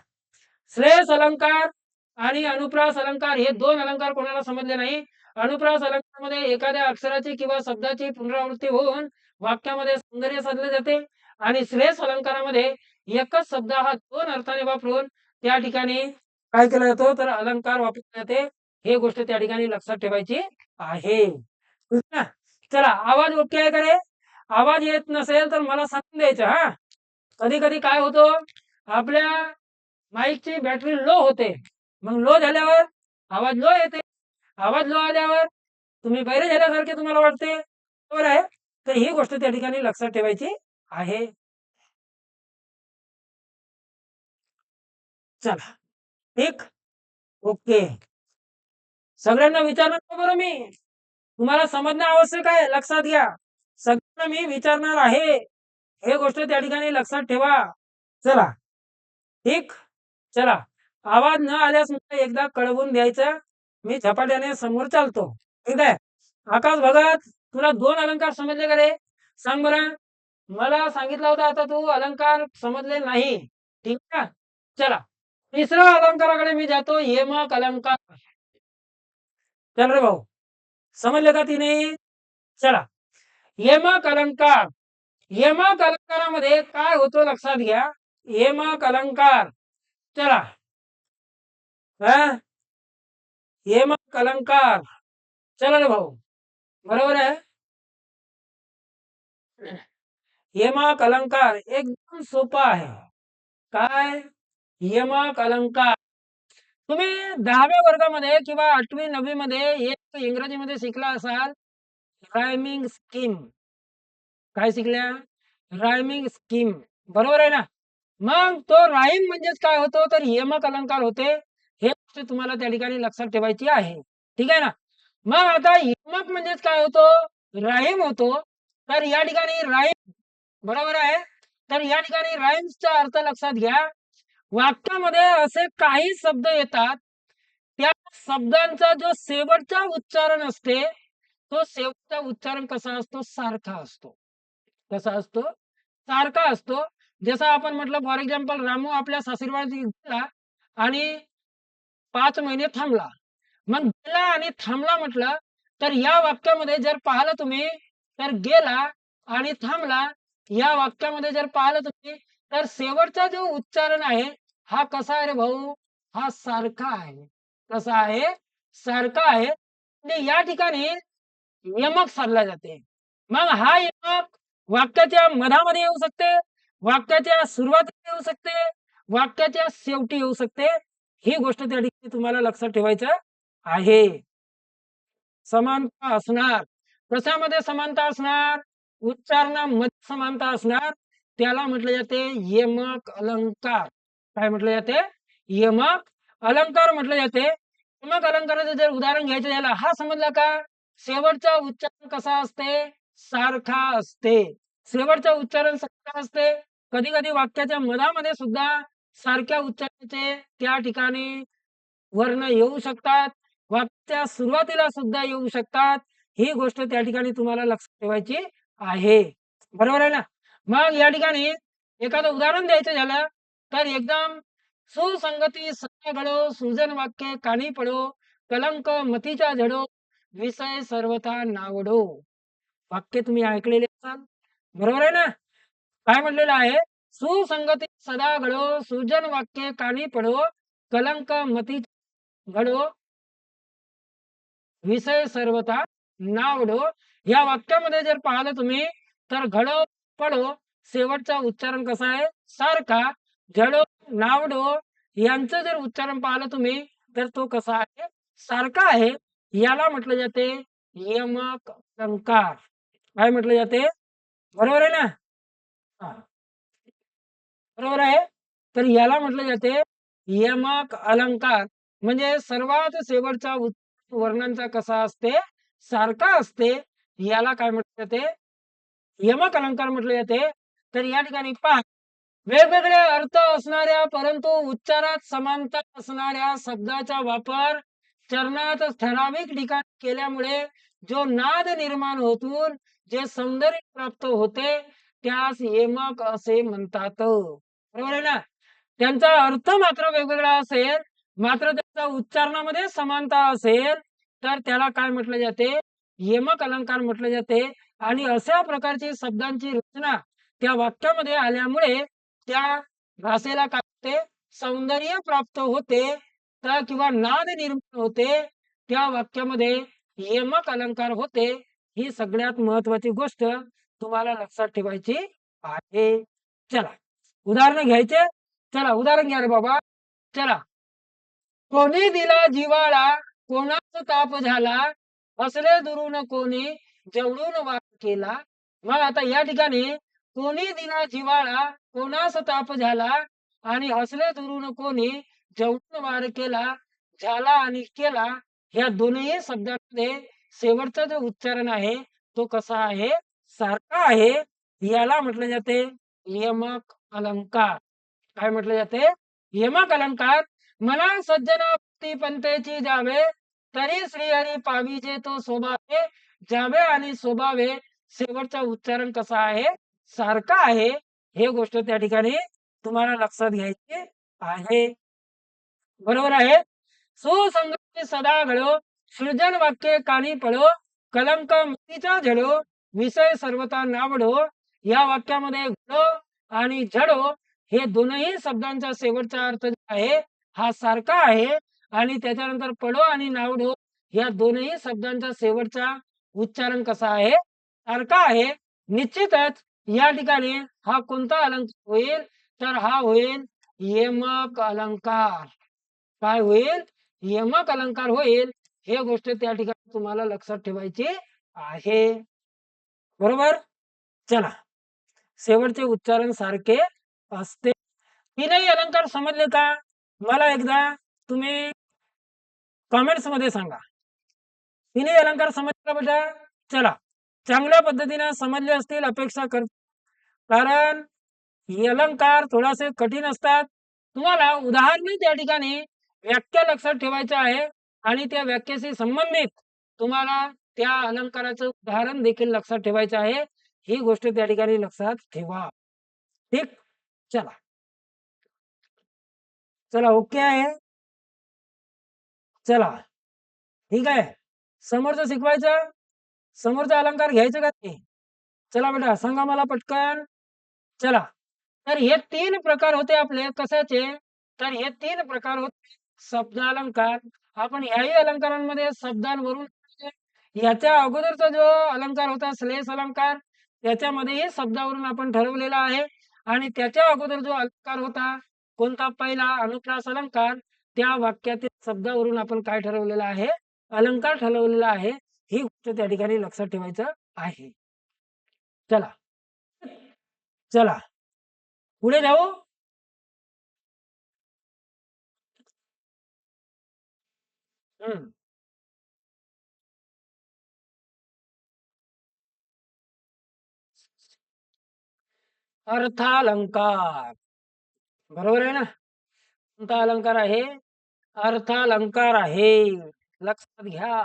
श्रेष्ठ अलंकार आणि अनुप्रास अलंकार हे दोन अलंकार कोणाला समजले नाही. अनुप्रास अलंकारामध्ये एखाद्या अक्षराची किंवा शब्दाची पुनरावृत्ती होऊन वाक्यामध्ये सौंदर्य साधले जाते, आणि श्रेष्ठ अलंकारामध्ये एकच शब्द हा दोन अर्थाने वापरून त्या ठिकाणी काय केलं जातो? तर अलंकार वापरले जाते. हे गोष्ट त्या ठिकाणी लक्षात ठेवायची आहे. ठीक ना? चला, आवाज ओके आहे का रे? आवाज येत नसेल तर मला सांगून द्यायचं. हा, कधी कधी काय होतो, आपल्या माईकची बॅटरी लो होते. मग लो झाल्यावर आवाज लो येते. आवाज लो आल्यावर तुम्ही बहिरे झाल्यासारखे तुम्हाला वाटते. बरोबर आहे? तर ही गोष्ट त्या ठिकाणी लक्षात ठेवायची आहे. चला. ठीक. ओके. सगळ्यांना विचारणार बरं मी. तुम्हाला समजणं आवश्यक आहे. लक्षात घ्या. सगळ्यांना मी विचारणार आहे. हे गोष्ट त्या ठिकाणी लक्षात ठेवा. चला. ठीक. चला. आवाज न आल्यास मला एकदा कळवून द्यायचं. मी झपाट्याने समोर चालतो. ठीक आहे? आकाश भगत, तुला दोन अलंकार समजले का रे? सांग बरं. मला सांगितलं होतं आता तू अलंकार समजले नाही. ठीक आहे? चला. तिसऱ्या अलंकाराकडे मी जातो. यमक अलंकार. चल रे भाऊ. समजले का तिने? चला. यमक अलंकार. यमक अलंकारामध्ये काय होतो लक्षात घ्या. यमक अलंकार. चला. यमक अलंकार. चला रे भाऊ. बरोबर आहे? यमक अलंकार एकदम सोपा आहे. काय? यमक अलंकार. तुम्ही 10व्या वर्गामध्ये किंवा 8वी 9वी मध्ये एक इंग्रजीमध्ये शिकला असाल, रायमिंग स्कीम. काय शिकल्या? Rhyming scheme. बरोबर आहे ना? मग तो राईम म्हणजेच काय होतो? तर यमक अलंकार होते. हे गोष्ट तुम्हाला त्या ठिकाणी लक्षात ठेवायची आहे. ठीक आहे ना? मग आता यमक म्हणजेच काय होतो? राईम होतो. तर या ठिकाणी राईम. बरोबर आहे? तर या ठिकाणी राईम्सचा अर्थ लक्षात घ्या. वाक्यामध्ये असे काही शब्द येतात, त्या शब्दांचा जो शेवटचा उच्चारण असते, तो शेवटचा उच्चारण कसा असतो? सारखा असतो. कसा असतो? सारखा असतो. जसं आपण म्हटलं फॉर एक्झाम्पल, रामू आपल्या सासरवाडी गेला आणि 5 महिने थांबला. मग गेला आणि थांबला म्हटलं, तर या वाक्यामध्ये जर पाहिलं तुम्ही, तर गेला आणि थांबला या वाक्यामध्ये जर पाहिलं तुम्ही, तर शेवटचा जो उच्चारण आहे, हा कसा आहे रे भाऊ? हा सारखा आहे. कसा आहे? सारखा आहे. म्हणजे या ठिकाणी यमक साधला जाते. मग हा यमक वाक्याच्या मधामध्ये येऊ शकते, वाक्याच्या सुरुवातीला येऊ शकते, वाक्याच्या शेवटी येऊ शकते. ही गोष्ट त्या ठिकाणी तुम्हाला लक्षात ठेवायचं आहे. समानता असणार. कशामध्ये समानता असणार? उच्चारणामध्ये समानता असणार. त्याला म्हटले जाते यमक अलंकार. काय म्हटले जाते? यमक अलंकार म्हटले जाते. यमक अलंकाराचं जर उदाहरण घ्यायचं झालं, हा समजला का? शेवटचा उच्चारण कसा असते? सारखा असते. शेवटचं उच्चारण सारखं असते. कधी कधी वाक्याच्या मधामध्ये सुद्धा सारख्या उच्चाराचे त्या ठिकाणी वर्ण येऊ शकतात. वाक्याच्या सुरुवातीला सुद्धा येऊ शकतात. ही गोष्ट त्या ठिकाणी तुम्हाला लक्षात ठेवायची आहे. बरोबर आहे ना? मग या ठिकाणी एखादं उदाहरण द्यायचं झालं, तर एकदम सुसंगती सदा घडो, सृजन वाक्य कानी पडो, कलंक मतीचा झडो, विषय सर्वथा नावडो. वाक्य तुम्ही ऐकलेले असाल. बरोबर आहे ना? काय म्हटलेलं आहे? सुसंगती सदा घडो, सृजन वाक्य कानी पडो, कलंक मती घडो, विषय सर्वथा नावडो. या वाक्यामध्ये जर पाहिलं तुम्ही, तर घडो पडो शेवटचा उच्चारण कसा आहे? सारखा. झडो नावडो यांचं जर उच्चारण पाहिलं तुम्ही, तर तो कसा आहे? सारखा आहे. याला म्हटलं जाते यमक अलंकार. काय म्हटलं जाते? बरोबर आहे ना? हा. बरोबर आहे. तर याला म्हटलं जाते यमक अलंकार. म्हणजे सर्वात शेवटचा वर्णांचा कसा असते? सारखा असते. याला काय म्हटलं जाते? यमक अलंकार म्हटले जाते. तर या ठिकाणी पहा, वेगवेगळे अर्थ असणाऱ्या परंतु उच्चारात समानता असणाऱ्या शब्दाचा वापर चरणात ठराविक ठिकाणी केल्यामुळे जो नाद निर्माण होतून जे सौंदर्य प्राप्त होते, त्यास यमक असे म्हणतात. बरोबर आहे ना? त्यांचा अर्थ मात्र वेगवेगळा असेल, मात्र त्याचा उच्चारणामध्ये समानता असेल, तर त्याला काय म्हटलं जाते? यमक अलंकार म्हटले जाते. आणि अशा प्रकारची शब्दांची रचना त्या वाक्यामध्ये आल्यामुळे त्या भाषेला काय होते? सौंदर्य प्राप्त होते, तर किंवा नाद निर्माण होते. त्या वाक्यामध्ये यमक अलंकार होते. ही सगळ्यात महत्वाची गोष्ट तुम्हाला लक्षात ठेवायची आहे. चला उदाहरण घ्यायचे. चला उदाहरण घ्या रे बाबा. चला. कोणी दिला जिव्हाळा, कोणाचा ताप झाला, हसले दुरून कोणी, जवळून वाद केला. मग आता या ठिकाणी कोणी दिला जिव्हाळा, कोणास ताप झाला आणि हसले दुरून कोणी, जवळून वार केला, झाला आणि केला. ह्या दोन्ही शब्दांमध्ये शेवटचा जो उच्चारण आहे, तो कसा आहे? सारखा आहे. याला म्हटलं जाते यमक अलंकार. काय म्हटलं जाते? यमक अलंकार. मला सज्जना भक्ती पंथेची जावे, तरी श्रीहरी पाविजे तो स्वभावे, जावे आणि स्वभावे. शेवटचा उच्चारण कसा आहे? सारखा आहे. हे गोष्ट त्या ठिकाणी तुम्हाला लक्षात घ्यायची आहे. बरोबर आहे. सुसंगती सदा घडो, सृजन वाक्य कानी पडो, कलंक मतीचा झडो, विषय सर्वथा नावडो. या वाक्यामध्ये घडो आणि झडो हे दोनही शब्दांचा शेवटचा अर्थ जो आहे, हा सारखा आहे. आणि त्याच्यानंतर पडो आणि नावडो या दोनही शब्दांचा शेवटचा उच्चारण कसा आहे? सारखा आहे. निश्चितच या ठिकाणी हा कोणता अलंकार होईल? तर हा होईल यमक अलंकार. काय होईल? यमक अलंकार होईल. हे गोष्ट त्या ठिकाणी तुम्हाला लक्षात ठेवायची आहे. बरोबर? चला. शेवटचे उच्चारण सारखे असते. तीनही अलंकार समजले का? मला एकदा तुम्ही कमेंट्स मध्ये सांगा. तीनही अलंकार समजले का बेटा? चला. चांगल्या पद्धतीने समजले असतील अपेक्षा करतो. कारण हे अलंकार थोडासे कठीण असतात. तुम्हाला उदाहरण त्या ठिकाणी व्याख्या लक्षात ठेवायचं आहे आणि त्या व्याख्येशी संबंधित तुम्हाला त्या अलंकाराचं उदाहरण देखील लक्षात ठेवायचं आहे. ही गोष्ट त्या ठिकाणी लक्षात ठेवा. ठीक? चला. चला ओके आहे. चला. ठीक आहे. समोरचं शिकवायचं. समोरचा अलंकार घ्यायचं का नाही? चला बेटा सांगा मला पटकन. चला. तर हे 3 प्रकार होते आपले कशाचे? तर हे 3 प्रकार होते शब्दालंकार. आपण ह्याही अलंकारांमध्ये शब्दांवरून याच्या अगोदरचा जो अलंकार होता श्लेष अलंकार, त्याच्यामध्येही शब्दावरून आपण ठरवलेला आहे आणि त्याच्या अगोदर जो अलंकार होता कोणता पहिला अनुप्रास अलंकार, त्या वाक्यातील शब्दावरून आपण काय ठरवलेलं आहे? अलंकार ठरवलेला आहे. ही गोष्ट त्या ठिकाणी लक्षात ठेवायचं आहे. चला. चला. पुढे जाऊ. हं. अर्थालंकार. बरोबर आहे ना? कोणता अलंकार आहे? अर्थालंकार आहे. लक्षात घ्या.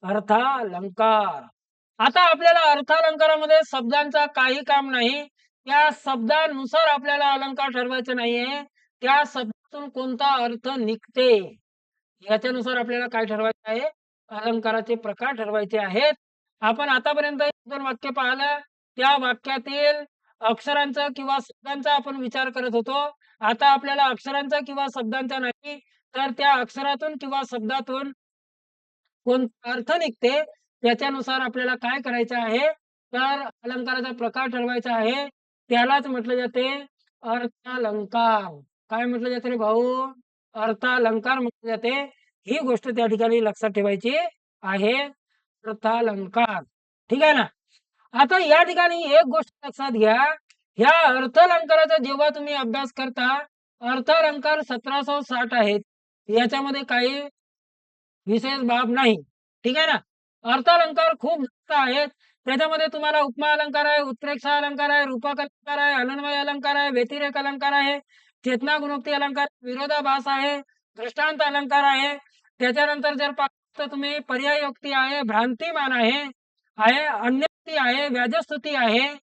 अर्थालंकार. आता आपल्याला अर्थालंकारामध्ये शब्दांचा काही काम नाही. त्या शब्दानुसार आपल्याला अलंकार ठरवायचा नाहीये. त्या शब्दातून कोणता अर्थ निघते याच्यानुसार आपल्याला काय ठरवायचं आहे? अलंकाराचे प्रकार ठरवायचे आहेत. आपण आतापर्यंत 1-2 वाक्य पाहिलं. त्या वाक्यातील अक्षरांचा किंवा शब्दांचा आपण विचार करत होतो. आता आपल्याला अक्षरांचा किंवा शब्दांचा नाही, तर त्या अक्षरातून किंवा शब्दातून कोणता अर्थ निघते, त्याच्यानुसार आपल्याला काय करायचं आहे, तर अलंकाराचा प्रकार ठरवायचा आहे. त्यालाच म्हटलं जाते अर्थालंकार. काय म्हटलं जाते रे भाऊ? अर्थालंकार म्हटलं जाते. ही गोष्ट त्या ठिकाणी लक्षात ठेवायची आहे. अर्थालंकार. ठीक आहे ना? आता या ठिकाणी एक गोष्ट लक्षात घ्या. ह्या अर्थालंकाराचा जेव्हा तुम्ही अभ्यास करता, अर्थालंकार 1760 आहेत. याच्यामध्ये काही विशेष बाब नाही. ठीक आहे ना? अर्थालंकार खूप जास्त आहेत. त्याच्यामध्ये तुम्हाला उपमा अलंकार आहे, उत्प्रेक्षा अलंकार आहे, रूपक अलंकार आहे, अनन्वय अलंकार आहे, व्यतिरेक अलंकार आहे, चेतना गुणोक्ती अलंकार, विरोधाभास आहे, दृष्टांत अलंकार आहे. त्याच्यानंतर जर पाहिलं तर तुम्ही पर्यायोक्ती आहे, भ्रांतिमान आहे, अन्योक्ती आहे, व्याजस्तुती आहे.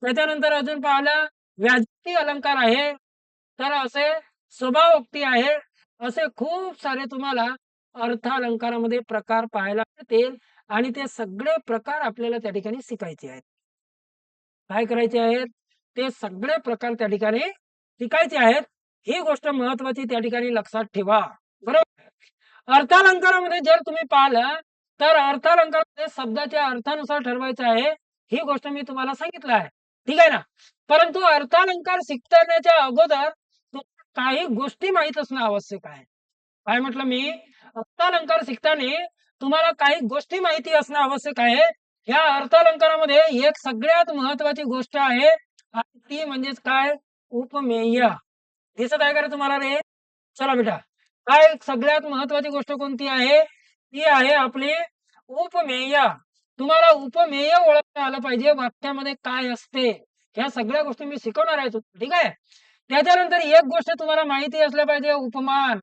त्याच्यानंतर अजून पाहिलं व्याज्योक्ती अलंकार आहे. तर असे स्वभावोक्ती आहे. असे खूप सारे तुम्हाला अर्थालंकारामध्ये प्रकार पाहायला मिळतील आणि ते सगळे प्रकार आपल्याला त्या ठिकाणी शिकायचे आहेत. काय करायचे आहेत? ते सगळे प्रकार त्या ठिकाणी शिकायचे आहेत. ही गोष्ट महत्त्वाची त्या ठिकाणी लक्षात ठेवा. बरोबर? अर्थालंकारामध्ये जर तुम्ही पाहिलं, तर अर्थालंकारामध्ये शब्दाच्या अर्थानुसार ठरवायचं आहे. ही गोष्ट मी तुम्हाला सांगितलं आहे. ठीक आहे ना? परंतु अर्थालंकार शिकण्याच्या अगोदर तुम्हाला काही गोष्टी माहीत असणं आवश्यक आहे. काय म्हटलं मी? अर्थालंकार शिकताना तुम्हाला काही गोष्टी माहिती असणं आवश्यक आहे. ह्या अर्थालंकारामध्ये एक सगळ्यात महत्त्वाची गोष्ट आहे आणि ती म्हणजेच काय? उपमेय. दिसत आहे का रे तुम्हाला रे? चला बेटा. काय सगळ्यात महत्त्वाची गोष्ट कोणती आहे? ती आहे आपली उपमेय. तुम्हाला उपमेय ओळखता आलं पाहिजे. वाक्यामध्ये काय असते? ह्या सगळ्या गोष्टी मी शिकवणार आहे तुम्हाला. ठीक आहे? त्याच्यानंतर एक गोष्ट तुम्हाला माहिती असलं पाहिजे उपमान.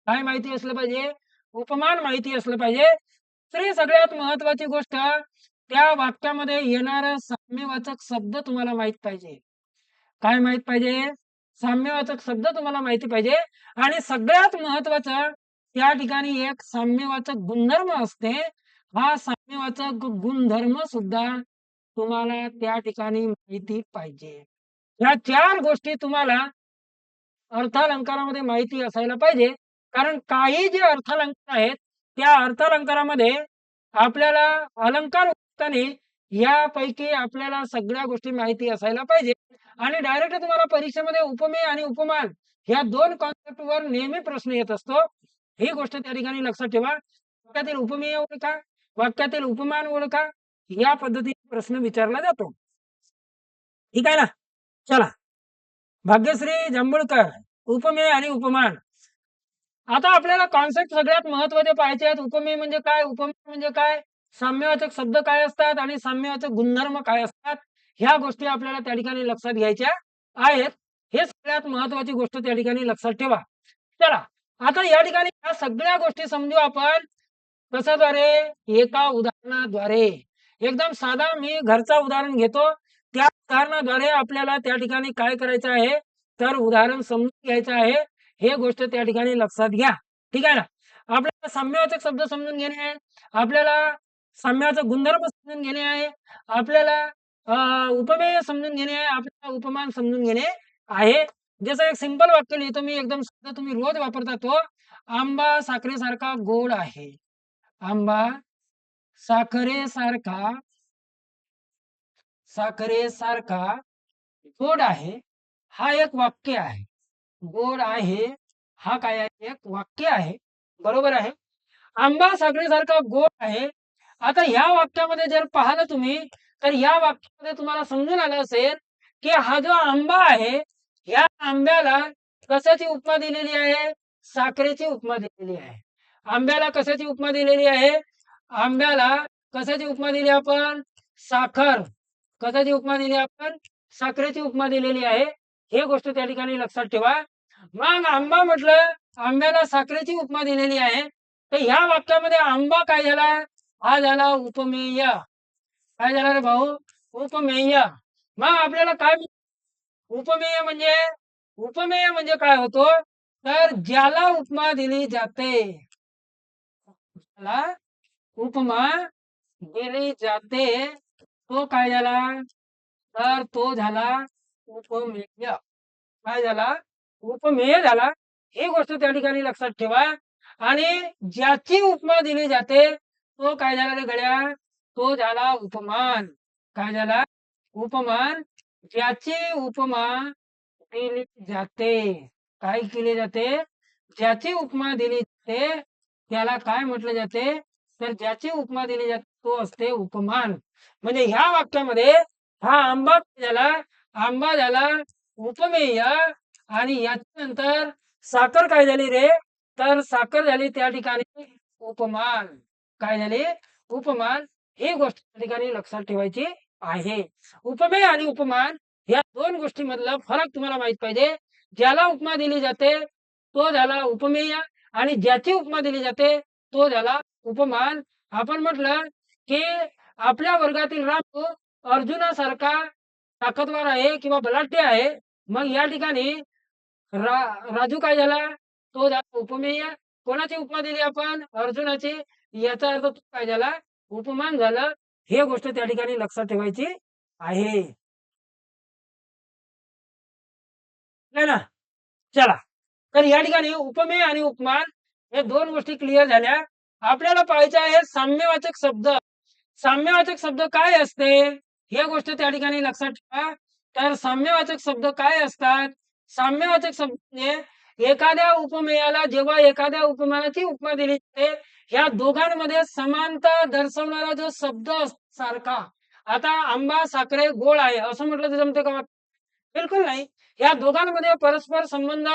काय माहिती असलं पाहिजे? उपमान माहिती असलं पाहिजे. दुसरी सगळ्यात महत्त्वाची गोष्ट त्या वाक्यामध्ये येणारा साम्यवाचक शब्द तुम्हाला माहित पाहिजे. काय माहित पाहिजे? साम्यवाचक शब्द तुम्हाला माहिती पाहिजे आणि सगळ्यात महत्त्वाचं त्या ठिकाणी एक साम्यवाचक गुणधर्म असते. हा साम्यवाचक गुणधर्म सुद्धा तुम्हाला त्या ठिकाणी माहिती पाहिजे. या 4 गोष्टी तुम्हाला अर्थालंकारामध्ये माहिती असायला पाहिजे. कारण काही जे अर्थालंकार आहेत, त्या अर्थालंकारामध्ये आपल्याला अलंकार ओळखताना यापैकी आपल्याला सगळ्या गोष्टी माहिती असायला पाहिजे. आणि डायरेक्ट तुम्हाला परीक्षेमध्ये उपमेय आणि उपमान ह्या 2 कॉन्सेप्टवर नेहमी प्रश्न येत असतो. ही गोष्ट त्या ठिकाणी लक्षात ठेवा. वाक्यातील उपमेय ओळखा, वाक्यातील उपमान ओळखा, या पद्धतीने प्रश्न विचारला जातो. ठीक आहे ना? चला. भाग्यश्री जांभूळकर, उपमेय आणि उपमान. आता आपल्याला कॉन्सेप्ट सगळ्यात महत्त्वाचे पाहायचे आहेत. उपमेय म्हणजे काय? उपमेय म्हणजे काय? साम्यवाचक शब्द काय असतात आणि साम्यवाचक गुणधर्म काय असतात? ह्या गोष्टी आपल्याला त्या ठिकाणी लक्षात घ्यायच्या आहेत. हे सगळ्यात महत्वाची गोष्ट त्या ठिकाणी लक्षात ठेवा. चला, आता या ठिकाणी ह्या सगळ्या गोष्टी समजू आपण कशाद्वारे? एका उदाहरणाद्वारे. एकदम साधा मी घरचा उदाहरण घेतो. त्या उदाहरणाद्वारे आपल्याला त्या ठिकाणी काय करायचं आहे? तर उदाहरण समजून घ्यायचं आहे. हे गोष्ट त्या ठिकाणी लक्षात घ्या. ठीक आहे ना? आपल्याला साम्यवाचक शब्द समजून घेणे आहे. आपल्याला साम्याचा गुणधर्म समजून घेणे आहे. आपल्याला उपमेय समजून घेणे आहे. आपल्याला उपमान समजून घेणे आहे. जसं एक सिंपल वाक्य लिहितो मी एकदम साधं तुम्ही रोज वापरता तो. आंबा साखरेसारखा गोड आहे. आंबा साखरेसारखा गोड आहे. हा एक वाक्य आहे. गोड आहे हा काय आहे? एक वाक्य आहे. बरोबर आहे. आंबा साखरेसारखा गोड आहे. आता ह्या वाक्यामध्ये जर पाहिलं तुम्ही तर या वाक्यामध्ये तुम्हाला समजून आलं असेल की हा जो आंबा आहे ह्या आंब्याला कशाची उपमा दिलेली आहे? साखरेची उपमा दिलेली आहे. आंब्याला कशाची उपमा दिलेली आहे? आंब्याला कशाची उपमा दिली आपण? साखर. कशाची उपमा दिली आपण? साखरेची उपमा दिलेली आहे. हे गोष्ट त्या ठिकाणी लक्षात ठेवा. मग आंबा म्हटलं, आंब्याला साखरेची उपमा दिलेली आहे. तर ह्या वाक्यामध्ये आंबा काय झाला? हा झाला उपमेय. काय झाला रे भाऊ? उपमेय. मग आपल्याला काय उपमेय म्हणजे? उपमेय म्हणजे काय होतो? तर ज्याला उपमा दिली जाते. ज्याला उपमा दिली जाते तो काय झाला? तर तो झाला उपमेय. काय झाला? उपमेय झाला. ही गोष्ट त्या ठिकाणी लक्षात ठेवा. आणि ज्याची उपमा दिली जाते तो काय झाला रे गड्या? तो झाला उपमान. काय झाला? उपमान. ज्याची उपमा दिली जाते. काय केले जाते? ज्याची उपमा दिली जाते त्याला काय म्हटलं जाते? तर ज्याची उपमा दिली जाते तो असते उपमान. म्हणजे ह्या वाक्यामध्ये हा आंबा झाला, आंबा झाला उपमेय. आणि याच्यानंतर साखर काय झाली रे? तर साखर झाली त्या ठिकाणी उपमान. काय झाली? उपमान. ही गोष्ट त्या ठिकाणी लक्षात ठेवायची आहे. उपमेय आणि उपमान या दोन गोष्टींमधला फरक तुम्हाला माहित पाहिजे. ज्याला उपमा दिली जाते तो झाला उपमेय आणि ज्याची उपमा दिली जाते तो झाला उपमान. आपण म्हटलं की आपल्या वर्गातील रामू अर्जुनासारखा ताकदवार आहे किंवा बलाढ्य आहे. मग या ठिकाणी राजू काय झाला? तो झाला उपमेय. कोणाची उपमा दिली आपण? अर्जुनाची. याचा अर्थ तो काय झाला? उपमान झालं. हे गोष्ट त्या ठिकाणी लक्षात ठेवायची आहे. ना? चला, तर या ठिकाणी उपमेय आणि उपमान हे दोन गोष्टी क्लिअर झाल्या. आपल्याला पाहायचं आहे साम्यवाचक शब्द. साम्यवाचक शब्द काय असते? हे गोष्ट त्या ठिकाणी लक्षात ठेवा. तर साम्यवाचक शब्द काय असतात? साम्यवाचक शब्द म्हणजे एखाद्या उपमेयाला जेव्हा एखाद्या उपमानाची उपमा दिली जाते ह्या दोघांमध्ये समानता दर्शवणारा जो शब्द सारखा. आता आंबा साखरे गोड आहे असं म्हटलं तर जमते का? बिलकुल नाही. या दोघांमध्ये परस्पर संबंध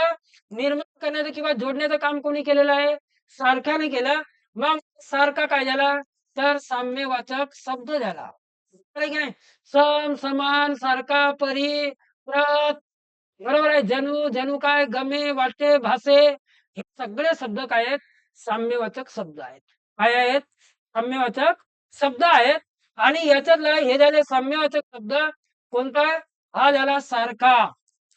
निर्माण करण्याचं किंवा जोडण्याचं काम कोणी केलेलं आहे? सारख्याने केलं. मग सारखा काय झाला? तर साम्यवाचक शब्द झाला. बरोबर आहे की नाही? सम, समान, सारखा, परी, प्रत. बरोबर आहे. जणू, जणू काय, गमे, वाटे, भासे हे सगळे शब्द काय आहेत? साम्यवाचक शब्द आहेत. काय आहेत? साम्यवाचक शब्द आहेत. आणि याच्यातलं हे झाले साम्यवाचक शब्द. कोणता? हा झाला सारखा.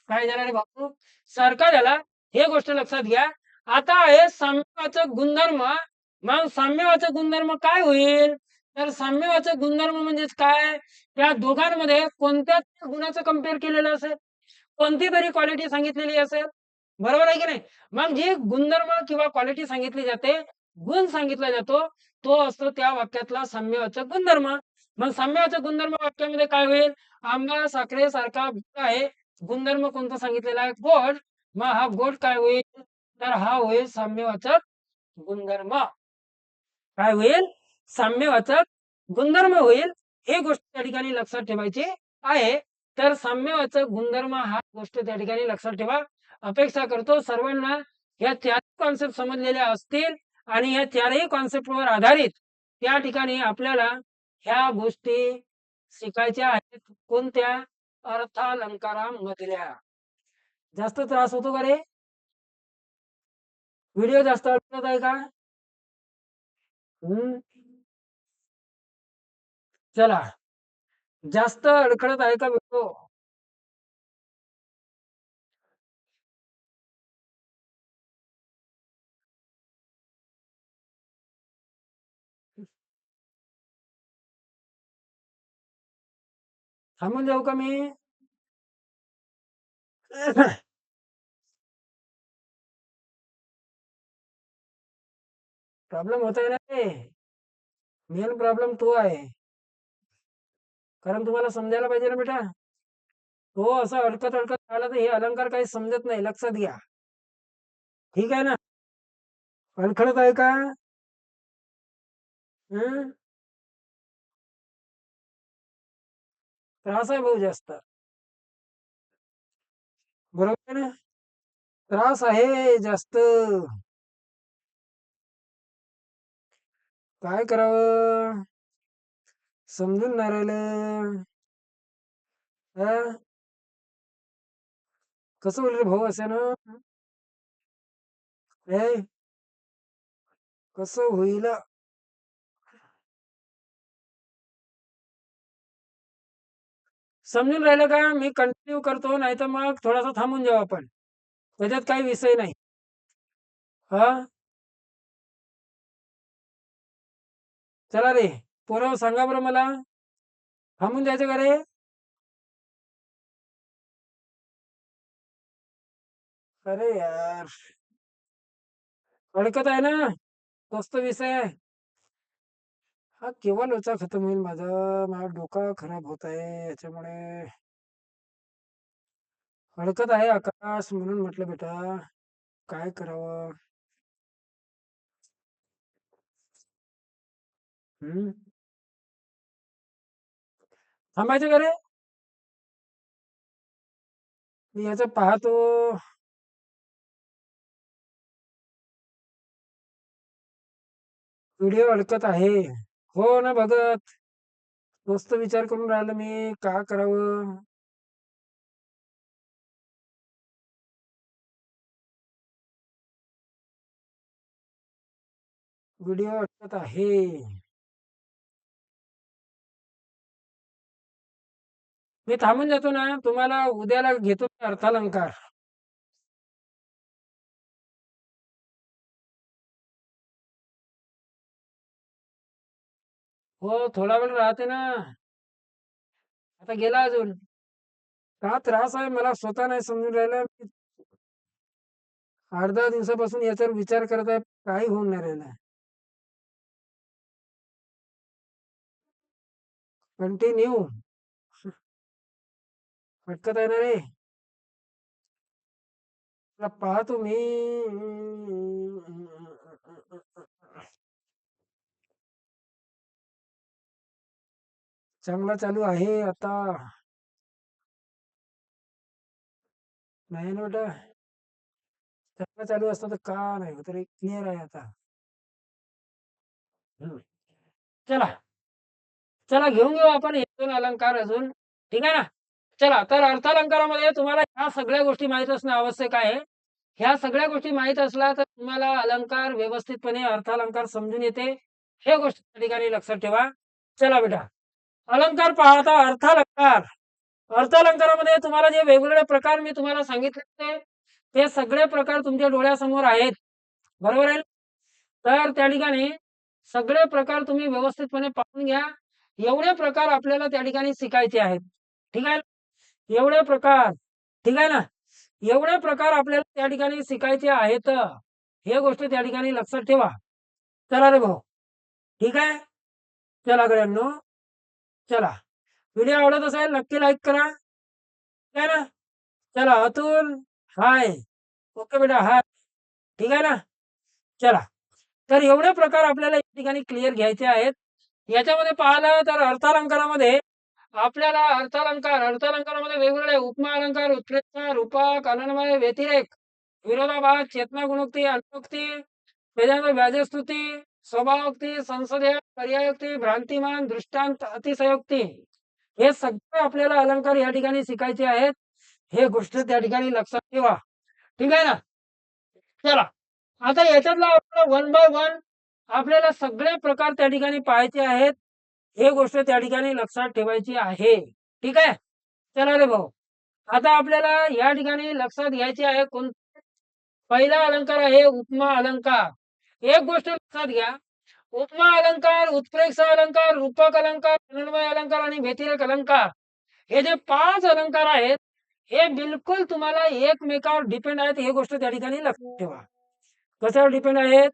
काय झाला रे बापू? सारखा झाला. हे गोष्ट लक्षात घ्या. आता आहे साम्यवाचक गुणधर्म. मग साम्यवाचक गुणधर्म काय होईल? तर साम्यवाचक गुणधर्म म्हणजेच काय? त्या दोघांमध्ये कोणत्या गुणाचं कंपेअर केलेलं असेल? कोणती तरी क्वालिटी सांगितलेली असेल. बरोबर आहे की नाही? मग जी गुणधर्म किंवा क्वालिटी सांगितली जाते, गुण सांगितला जातो, तो असतो त्या वाक्यातला साम्यवाचक गुणधर्म. मग साम्यवाचक गुणधर्म वाक्यामध्ये काय होईल? आंबा साखरेसारखा गोड आहे. गुणधर्म कोणता सांगितलेला आहे? गोड. मग हा गोड काय होईल? तर हा होईल साम्यवाचक गुणधर्म. काय होईल? साम्यवाचक गुणधर्म होईल. ही गोष्ट त्या ठिकाणी लक्षात ठेवायची आहे. तर साम्यवाचक गुणधर्म हा गोष्ट त्या ठिकाणी लक्षात ठेवा. अपेक्षा करतो सर्वांना या चार कॉन्सेप्ट समजलेल्या असतील आणि या चारही कॉन्सेप्टवर आधारित त्या ठिकाणी आपल्याला ह्या गोष्टी शिकायच्या आहेत. कोणत्या? अर्थालंकारामधल्या. जास्त त्रास होतो का रे? व्हिडिओ जास्त अडकत आहे का? हम्म. चला, जास्त अडखळत आहे का व्हिडिओ? थांबून जाऊ का मी? प्रॉब्लेम होत आहे ना रे. मेन प्रॉब्लेम तो आहे. कारण तुम्हाला समजायला पाहिजे ना बेटा. तो असं अडकत अडकत आला तर हे अलंकार काही समजत नाही, लक्षात घ्या. ठीक आहे ना? अडखळत आहे का? हं? त्रास आहे भाऊ जास्त. बरोबर आहे ना? त्रास आहे जास्त. काय करावं? समजून नाही राहिलं. हं? कसं होईल रे भाऊ असं? ए, कसं होईल? समजून राहिलं का? मी कंटिन्यू करतो, नाहीतर मग थोडासा थांबून जाऊ आपण. त्याच्यात काही विषय नाही. हा, चला रे. पोरं सांगा बरं मला. थांबून जायचं का रे? अरे यार, अडकत आहे ना? तोच तो विषय आहे. हा केव्हा लोचा खतम होईल माझा? माझा डोका खराब होत आहे याच्यामुळे. अडकत आहे आकाश, म्हणून म्हटलं बेटा काय करावं. हम्म. थांबायचं का रे? मी याचं पाहतो. व्हिडिओ अडकत आहे. हो ना भगत. मस्त विचार करून राहिलो मी का करावं. व्हिडिओ अडकत आहे. मी थांबून जातो ना, तुम्हाला उद्याला घेतो अर्थालंकार. हो, थोडा वेळ राहते ना. आता गेला अजून. का त्रास आहे मला स्वतः नाही समजून राहिलं. 8-10 दिवसापासून याच्यावर विचार करत आहे, काही होऊन नाही राहिलं. कंटिन्यू अटकत आहे ना रे. तुला पाहतो मी. चांगला चालू आहे आता. नाही ना बेटा. चांगला चालू असतं तर का नाही तरी क्लिअर आहे आता. हम्म. चला, चला घेऊन घेऊ आपण एक दोन अलंकार अजून. ठीक आहे ना? चला, तर अर्थालंकारामध्ये तुम्हाला ह्या सगळ्या गोष्टी माहीत असणं आवश्यक आहे. ह्या सगळ्या गोष्टी माहीत असल्या तर तुम्हाला अलंकार व्यवस्थितपणे अर्थालंकार समजून येते. हे गोष्ट त्या ठिकाणी लक्षात ठेवा. चला बेटा, अलंकार पाहता अर्थालंकार. अर्थालंकारामध्ये तुम्हाला जे वेगवेगळे प्रकार मी तुम्हाला सांगितले होते, ते सगळे प्रकार तुमच्या डोळ्यासमोर आहेत. बरोबर आहे? तर त्या ठिकाणी सगळे प्रकार तुम्ही व्यवस्थितपणे पाहून घ्या. एवढे प्रकार आपल्याला त्या ठिकाणी शिकायचे आहेत. ठीक आहे? एवढे प्रकार. ठीक आहे ना? एवढे प्रकार आपल्याला त्या ठिकाणी शिकायचे आहेत. हे गोष्ट त्या ठिकाणी लक्षात ठेवा. चला रे भाऊ. ठीक आहे? चला गड्यांनो, चला. व्हिडिओ आवडत असेल नक्की लाईक करा. ठीक आहे ना? चला अतुल, हाय. ओके बेटा, हाय. ठीक आहे ना? चला. तर एवढे प्रकार आपल्याला या ठिकाणी क्लिअर घ्यायचे आहेत. याच्यामध्ये पाहिलं तर अर्थालंकारामध्ये आपल्याला अर्थालंकारामध्ये वेगवेगळे उपमा अलंकार, उत्प्रेक्षा, रूपक, अनन्वय, व्यतिरेक, विरोधाभास, चेतना गुणोक्ती, अनुक्ती, त्याच्यानंतर व्याजस्तुती, स्वभावोक्ती, संसदेय, पर्यायोक्ती, भ्रांतिमान, दृष्टांत, अतिशयोक्ती. हे सगळे आपल्याला अलंकार या ठिकाणी शिकायचे आहेत. हे गोष्ट त्या ठिकाणी लक्षात ठेवा. ठीक आहे ना? चला, आता याच्यातला आपल्याला वन बाय वन आपल्याला सगळे प्रकार त्या ठिकाणी पाहायचे आहेत. हे गोष्ट त्या ठिकाणी लक्षात ठेवायची आहे. ठीक आहे? चला रे भाऊ, आता आपल्याला या ठिकाणी लक्षात घ्यायची आहे पहिला अलंकार आहे उपमा अलंकार. एक गोष्ट लक्षात घ्या, उपमा अलंकार, उत्प्रेक्षा अलंकार, रूपक अलंकार, अन्वय अलंकार आणि व्यतिरेक अलंकार, हे जे 5 अलंकार आहेत, हे बिलकुल तुम्हाला एकमेकावर डिपेंड आहेत. ही गोष्ट त्या ठिकाणी लक्षात ठेवा. कशावर डिपेंड आहेत?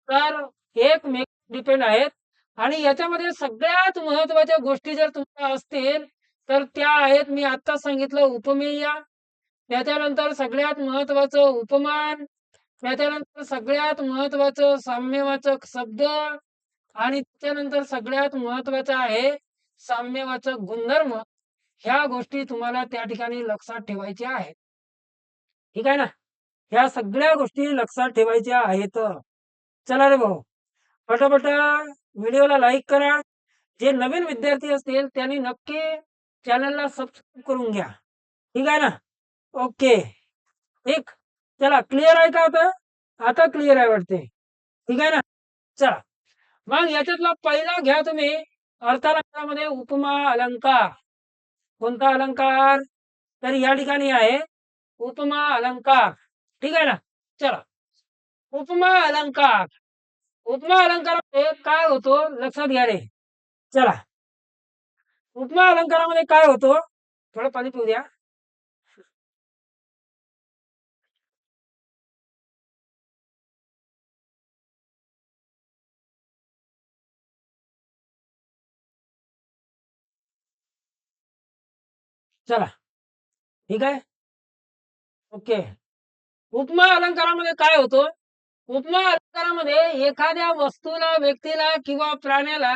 तर एकमेक डिपेंड आहेत आणि याच्यामध्ये सगळ्यात महत्त्वाच्या गोष्टी जर तुम्हाला असतील, तर त्या आहेत मी आत्ताच सांगितलं उपमेय, त्याच्यानंतर सगळ्यात महत्त्वाचं उपमान, त्याच्यानंतर सगळ्यात महत्त्वाचं साम्यवाचक शब्द आणि त्याच्यानंतर सगळ्यात महत्त्वाचं आहे साम्यवाचक गुणधर्म. ह्या गोष्टी तुम्हाला त्या ठिकाणी लक्षात ठेवायच्या आहेत. ठीक आहे ना? ह्या सगळ्या गोष्टी लक्षात ठेवायच्या आहेत. चला रे भाऊ, पटापट व्हिडिओला लाईक करा. जे नवीन विद्यार्थी असतील त्यांनी नक्की चॅनलला सबस्क्राईब करून घ्या. ठीक आहे ना? ओके, ठीक. चला, क्लिअर आहे का आता? आता क्लिअर आहे वाटते. ठीक आहे ना? चला, मग याच्यातला पहिला घ्या तुम्ही अर्थालंकारामध्ये उपमा अलंकार. कोणता अलंकार? तर या ठिकाणी आहे उपमा अलंकार. ठीक आहे ना? चला, उपमा अलंकार. उपमा अलंकारामध्ये काय होतो लक्षात घ्या रे. चला, उपमा अलंकारामध्ये काय होतो, थोडं पाणी पिऊ द्या. चला, ठीक आहे. ओके. उपमा अलंकारामध्ये काय होतो? उपमा अलंकारामध्ये एखाद्या वस्तूला, व्यक्तीला किंवा प्राण्याला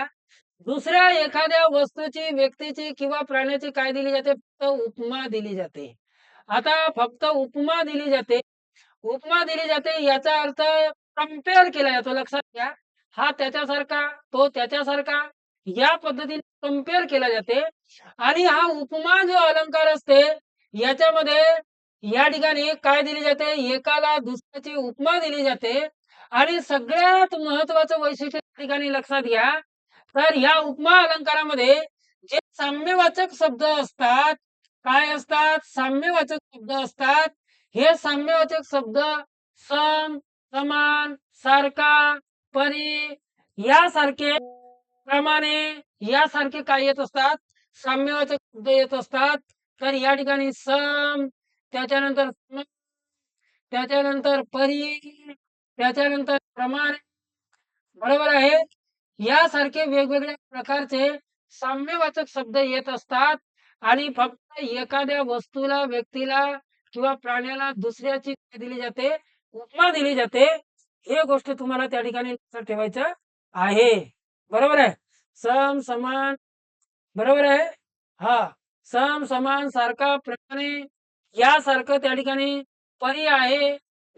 दुसऱ्या एखाद्या वस्तूची, व्यक्तीची किंवा प्राण्याची काय दिली जाते? फक्त उपमा दिली जाते. आता फक्त उपमा दिली जाते. उपमा दिली जाते याचा अर्थ कंपेअर केला जातो. लक्षात घ्या. हा त्याच्यासारखा, तो त्याच्यासारखा, या पद्धतीने कंपेअर केला जाते आणि हा उपमा जो अलंकार असते याच्यामध्ये या ठिकाणी काय दिली जाते? एकाला दुसऱ्याची उपमा दिली जाते आणि सगळ्यात महत्वाचं वैशिष्ट्य या ठिकाणी लक्षात घ्या. तर या उपमा अलंकारामध्ये जे साम्यवाचक शब्द असतात, काय असतात? साम्यवाचक शब्द असतात. हे साम्यवाचक शब्द सम, समान, सारखा, परी यासारखे, प्रमाणे यासारखे काय येत असतात? साम्यवाचक शब्द येत असतात. तर या ठिकाणी सम, त्याच्यानंतर त्याच्यानंतर परी, त्याच्यानंतर प्रमाण, बरोबर आहे. यासारखे वेगवेगळ्या प्रकारचे साम्यवाचक शब्द येत असतात आणि फक्त एखाद्या वस्तूला, व्यक्तीला किंवा प्राण्याला दुसऱ्याची काय दिली जाते? उपमा दिली जाते. हे गोष्ट तुम्हाला त्या ठिकाणी लक्षात ठेवायचं आहे. बरोबर आहे. सम, समान, बरोबर आहे. हा, सम, समान, सारखा, प्रमाणे यासारखं त्या ठिकाणी परी आहे,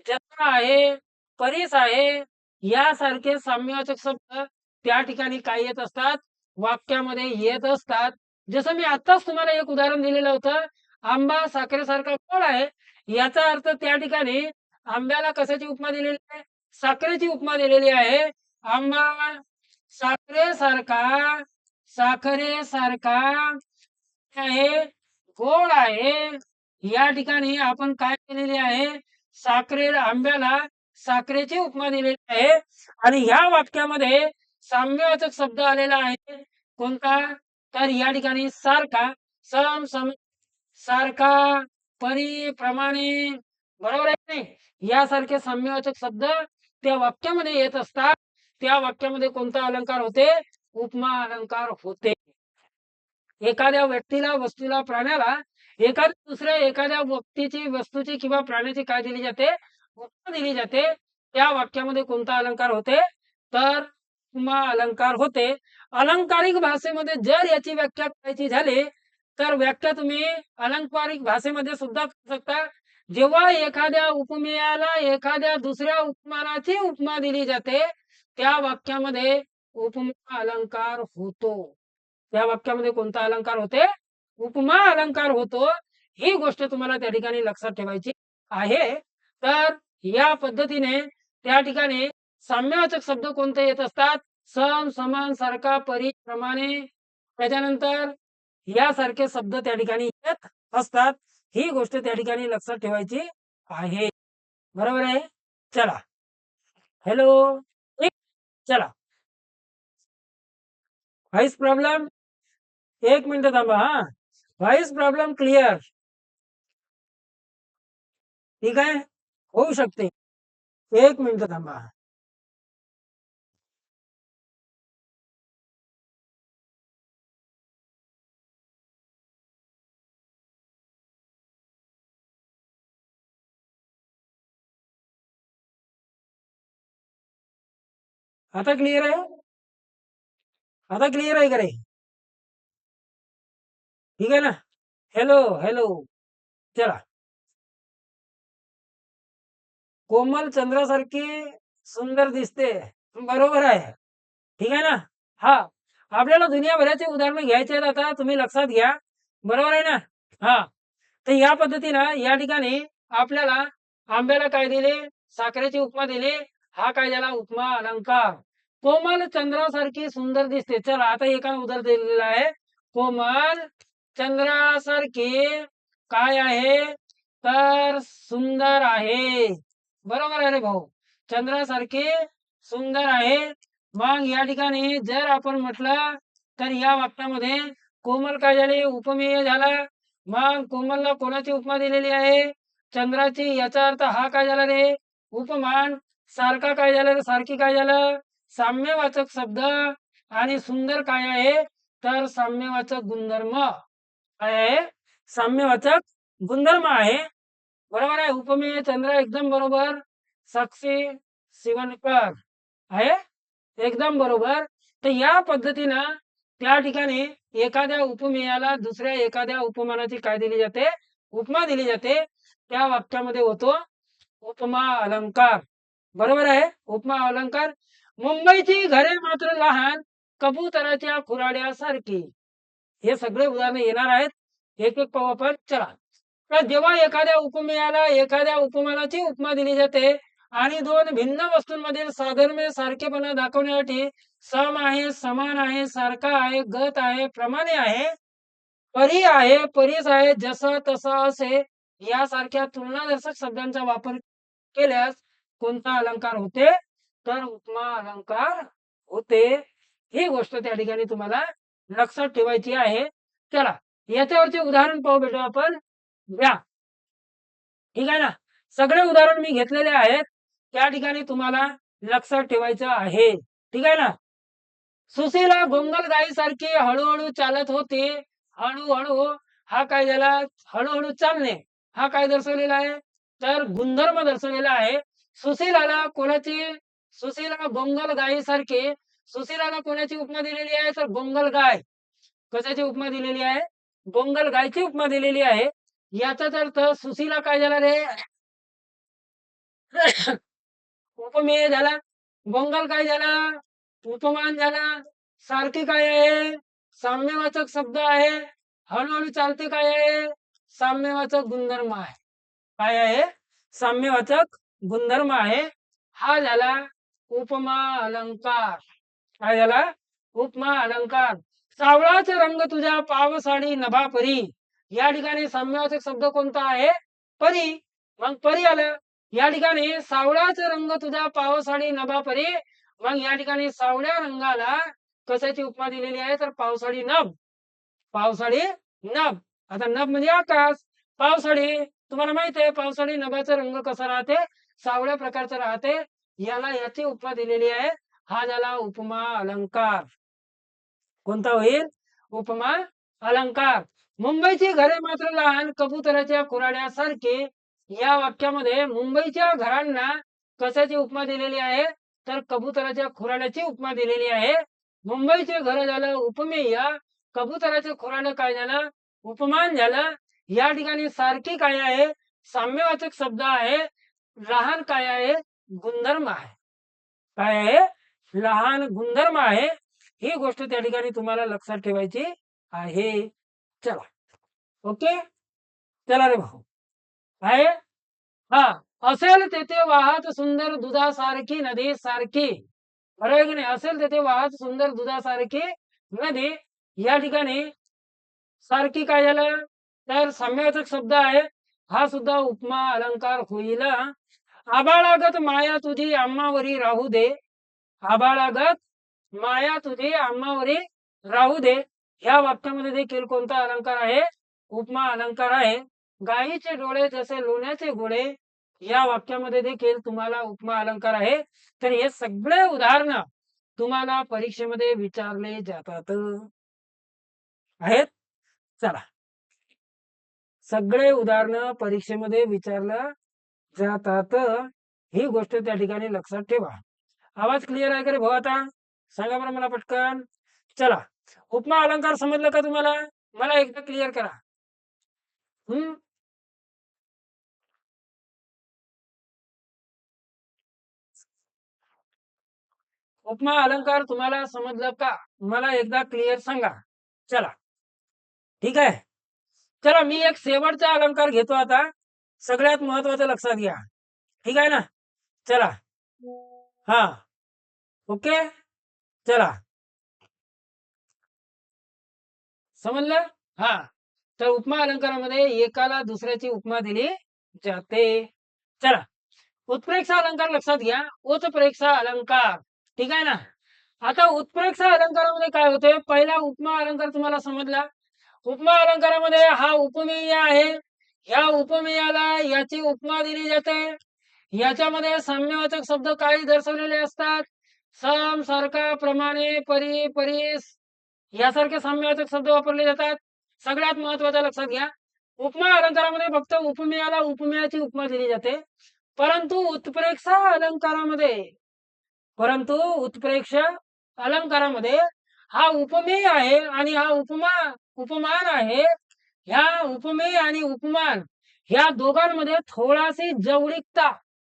जसा आहे, परीस आहे, यासारखे साम्यवाचक शब्द त्या ठिकाणी काय येत असतात? वाक्यामध्ये येत असतात. जसं मी आत्ताच तुम्हाला एक उदाहरण दिलेलं होतं, आंबा साखरेसारखा गोड आहे. याचा अर्थ त्या ठिकाणी आंब्याला कशाची उपमा दिलेली आहे? साखरेची उपमा दिलेली आहे. आंबा साखरेसारखा, साखरेसारखा आहे, गोड आहे. या ठिकाणी आपण काय केलेली आहे? आंब्याला साखरेची उपमा दिलेली आहे आणि ह्या वाक्यामध्ये साम्यवाचक शब्द आलेला आहे. कोणता? तर या ठिकाणी सारखा, सम, सम, सारखा, परी, प्रमाणे, बरोबर आहे की नाही? यासारखे साम्यवाचक शब्द त्या वाक्यामध्ये येत असतात. त्या वाक्यामध्ये कोणता अलंकार होते? उपमा अलंकार होते. एखाद्या व्यक्तीला, वस्तूला, प्राण्याला एखाद्या व्यक्तीची, वस्तूची किंवा प्राण्याची काय दिली जाते? उपमा दिली जाते. त्या वाक्यामध्ये कोणता अलंकार होते? तर उपमा अलंकार होते. अलंकारिक भाषेमध्ये जर याची व्याख्या करायची झाली तर व्याख्या तुम्ही अलंकारिक भाषेमध्ये सुद्धा करू शकता. जेव्हा एखाद्या उपमेयाला एखाद्या दुसऱ्या उपमानाची उपमा दिली जाते त्या वाक्यामध्ये उपमा अलंकार होतो. त्या वाक्यामध्ये कोणता अलंकार होते? उपमा अलंकार होतो. ही गोष्ट तुम्हाला त्या ठिकाणी लक्षात ठेवायची आहे. तर या पद्धतीने त्या ठिकाणी साम्यवाचक शब्द कोणते येत असतात? सम, समान, सारखा, परी, प्रमाणे, त्याच्यानंतर यासारखे शब्द त्या ठिकाणी येत असतात. ही गोष्ट त्या ठिकाणी लक्षात ठेवायची आहे. बरोबर आहे? चला. हॅलो. ठीक. चला. Voice problem? 1 मिनिट थांबा हां. Voice problem clear. ठीक आहे? होऊ शकते. 1 मिनिट थांबा. आता क्लिअर आहे? आता क्लिअर आहे का रे? ठीक आहे ना? Hello, hello. चला. कोमल चंद्रासारखी सुंदर दिसते. बरोबर आहे. ठीक आहे ना? हां. आपल्याला दुनियाभराचे उदाहरणं घ्यायचे आहेत आता तुम्ही लक्षात घ्या. बरोबर आहे ना? हां. तर या पद्धतीनं या ठिकाणी आपल्याला आंब्याला काय दिले? साखरेची उपमा दिली. हा काय झाला? उपमा अलंकार. कोमल चंद्रासारखी सुंदर दिसते. चला आता एका उदाहरण दिलेलं आहे. कोमल चंद्रासारखी काय आहे? तर सुंदर आहे. बरोबर आहे रे भाऊ. चंद्रासारखी सुंदर आहे. मग या ठिकाणी जर आपण म्हटलं तर या वाक्यामध्ये कोमल काय झाली? उपमेय झाला. मग कोमलला कोणाची उपमा दिलेली आहे? चंद्राची. याचा अर्थ हा काय झाला रे? उपमान. सारखा काय झालं रे? सारखी काय झालं? साम्यवाचक शब्द. आणि सुंदर काय आहे? तर साम्यवाचक गुणधर्म. काय आहे? साम्यवाचक गुणधर्म आहे. बरोबर आहे. उपमेय चंद्र एकदम बरोबर. साक्षी शिवणकर आहे एकदम बरोबर. तर या पद्धतीनं त्या ठिकाणी एखाद्या उपमेयाला दुसऱ्या एखाद्या उपमानाची काय दिली जाते? उपमा दिली जाते. त्या वाक्यामध्ये होतो उपमा अलंकार. बरोबर आहे. उपमा अलंकार. मुंबईची घरे मात्र लहान, कबुतराच्या खुराड्यासारखी. हे सगळे उदाहरणं येणार आहेत. एक एक पाहू आपण. चला. तर जेव्हा एखाद्या उपमेयाला एखाद्या उपमानाची उपमा दिली जाते आणि दोन भिन्न वस्तूंमधील साधर्म्य सारखेपणा दाखवण्यासाठी सम आहे, समान आहे, सारखा आहे, गत आहे, प्रमाणे आहे, परी आहे, परीस आहे, जसं तसं असे यासारख्या तुलनादर्शक शब्दांचा वापर केल्यास कोणता अलंकार होते? तर उपमा अलंकार होते. ही गोष्ट त्या ठिकाणी तुम्हाला लक्षात ठेवायची आहे. चला याच्यावरचे उदाहरण पाहू भेटू आपण. घ्या. ठीक आहे ना? सगळे उदाहरण मी घेतलेले आहेत. त्या ठिकाणी तुम्हाला लक्षात ठेवायचं आहे. ठीक आहे ना? सुशीला गोंगल गायीसारखी हळू-हळू चालत होती. हळू-हळू हा काय झाला? हळू-हळू चालणे. हा काय दर्शवलेला आहे? तर गुणधर्म दर्शवलेला आहे. सुशीलाला कोणाची? सुशीला गोंगल गायीसारखी. सुशीलाला कोणाची उपमा दिलेली आहे? तर गोंगल गाय. कशाची उपमा दिलेली आहे? गोंगल गायची उपमा दिलेली आहे. याचाच अर्थ सुशीला काय झाला रे? उपमेय झाला. गोंगल काय झाला? उपमान झाला. सारखी काय आहे? साम्यवाचक शब्द आहे. हळूहळू चालते काय आहे? साम्यवाचक गुणधर्म आहे. काय आहे? साम्यवाचक गुणधर्म आहे. हा झाला उपमा अलंकार. काय झाला? उपमा अलंकार. सावळाचा रंग तुझ्या पावसाळी नभा परी. या ठिकाणी साम्यवाचक शब्द कोणता आहे? परी. मग परी आलं. या ठिकाणी सावळाचा रंग तुझ्या पावसाळी नभा परी. मग या ठिकाणी सावळ्या रंगाला कशाची उपमा दिलेली आहे? तर पावसाळी नभ. पावसाळी नभ. आता नभ म्हणजे आकाश. पावसाळी तुम्हाला माहित आहे पावसाळी नभाचा रंग कसा राहते? सावळ्या प्रकारचा राहते. याला याची उपमा दिलेली आहे. हा झाला उपमा अलंकार. कोणता होईल? उपमा अलंकार. मुंबईची घरे मात्र लहान, कबुतराच्या खुराड्यासारखी. या वाक्यामध्ये मुंबईच्या घरांना कशाची उपमा दिलेली आहे? तर कबुतराच्या खुराड्याची उपमा दिलेली आहे. मुंबईचे घर झालं उपमेय. कबुतराचे खुराडं काय झालं? उपमान झालं. या ठिकाणी सारखी काय आहे? साम्यवाचक शब्द आहे. लहान काय आहे? गुणधर्म आहे. काय आहे? लहान गुणधर्म आहे. ही गोष्ट त्या ठिकाणी तुम्हाला लक्षात ठेवायची आहे. चला, ओके. चला रे भाऊ, आहे. हा, असेल तेथे वाहत सुंदर दुधासारखी नदी सारखी, बरोबर आहे की नाही? असेल तेथे वाहत सुंदर दुधासारखी नदी, या ठिकाणी सारखी काय झालं तर साम्यवाचक शब्द आहे, हा सुद्धा उपमा अलंकार होईल. आबाळागत माया तुझी आम्हावरी राहू दे, आबाळागत माया तुझी आम्हावरी राहू दे, ह्या वाक्यामध्ये देखील कोणता अलंकार आहे? उपमा अलंकार आहे. गायीचे डोळे जसे लोण्याचे गोळे, या वाक्यामध्ये देखील तुम्हाला उपमा अलंकार आहे. तर हे सगळे उदाहरण तुम्हाला परीक्षेमध्ये विचारले जातात आहेत. चला, सगळे उदाहरण परीक्षेमध्ये विचारलं जातात, ही गोष्ट त्या ठिकाणी लक्षात ठेवा. आवाज क्लिअर आहे का रे भाऊ? आता सांगा बरं मला पटकन. चला, उपमा अलंकार समजलं का तुम्हाला? मला एकदा क्लिअर करा. उपमा अलंकार तुम्हाला समजलं का? मला एकदा क्लिअर सांगा. चला, ठीक आहे. चला, मी एक शेवटचा अलंकार घेतो आता. सगळ्यात महत्वाचं लक्षात घ्या. ठीक आहे ना? चला. हा, ओके. चला, समजलं? हा, तर उपमा अलंकारामध्ये एकाला दुसऱ्याची उपमा दिली जाते. चला, उत्प्रेक्षा अलंकार लक्षात घ्या. उत्प्रेक्षा अलंकार, ठीक आहे ना? आता उत्प्रेक्षा अलंकारामध्ये काय होते? पहिला उपमा अलंकार तुम्हाला समजला. उपमा अलंकारामध्ये हा उपमेय आहे, ह्या उपमेयाला याची उपमा दिली जाते. याच्यामध्ये साम्यवाचक शब्द काही दर्शवलेले असतात. सम, सारखा, प्रमाणे, परी, परीस यासारखे साम्यवाचक शब्द वापरले जातात. सगळ्यात महत्वाचं लक्षात घ्या, उपमा अलंकारामध्ये फक्त उपमेयाला उपमेयाची उपमा दिली जाते. परंतु उत्प्रेक्ष अलंकारामध्ये हा उपमेय आहे आणि हा उपमान आहे. ह्या उपमेय आणि उपमान ह्या दोघांमध्ये थोडाशी जवळीकता,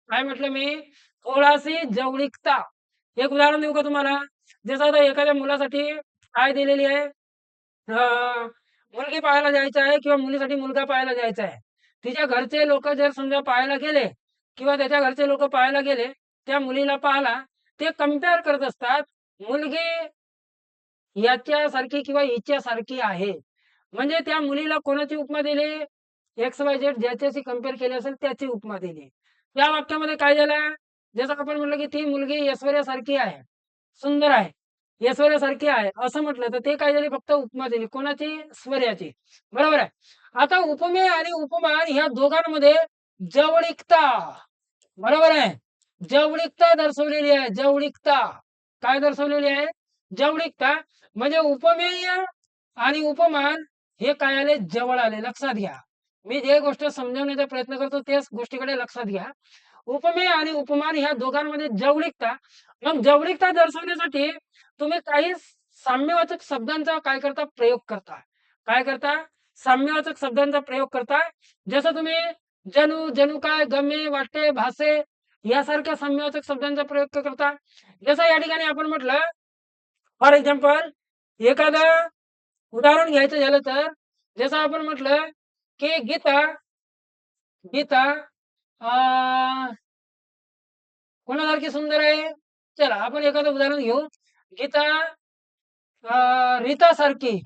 काय म्हटलं मी? थोडाशी जवळीकता. एक उदाहरण देऊ का तुम्हाला? जसं आता एखाद्या मुलासाठी काय दिलेली आहे, मुलगी पाहायला जायचं आहे किंवा मुलीसाठी मुलगा पाहायला जायचा आहे. तिच्या घरचे लोक जर समजा पाहायला गेले किंवा त्याच्या घरचे लोक पाहायला गेले त्या मुलीला पाहायला, ते कम्पेअर करत असतात, मुलगी याच्यासारखी किंवा हिच्यासारखी आहे. म्हणजे त्या मुलीला कोणाची उपमा दिली? XYZ ज्याच्याशी कम्पेअर केली असेल त्याची उपमा दिली. या वाक्यामध्ये काय झालं? जसं आपण म्हटलं की ती मुलगी ऐश्वर्यासारखी आहे, सुंदर आहे, ऐश्वर्यासारखी आहे असं म्हटलं तर ते काय झाली? फक्त उपमा दिली. कोणाची? ऐश्वर्याची. बरोबर आहे. आता उपमेय आणि उपमान ह्या दोघांमध्ये जवळीकता, बरोबर आहे, जवळीकता दर्शवलेली आहे. जवळीकता काय दर्शवलेली आहे? जवळीकता. म्हणजे उपमेय आणि उपमान हे काय आले? जवळ आले. लक्षात घ्या, मी जे गोष्ट समजवण्याचा प्रयत्न करतो त्याच गोष्टीकडे लक्षात घ्या. उपमेय आणि उपमान ह्या दोघांमध्ये जवळीकता. मग जवळीकता दर्शवण्यासाठी तुम्ही काही साम्यवाचक शब्दांचा काय करता? प्रयोग करता. काय करता? साम्यवाचक शब्दांचा प्रयोग करता. जसं तुम्ही जणू, जणू काय, गमे, वाटे, भासे यासारख्या साम्यवाचक शब्दांचा प्रयोग करता. जसं या ठिकाणी आपण म्हटलं, फॉर एक्झाम्पल एखादं उदाहरण घ्यायचं झालं तर, जसं आपण म्हटलं की गीता गीता कोणासारखी सुंदर आहे? चला, आपण एखादं उदाहरण घेऊ. गीता रीतासारखी,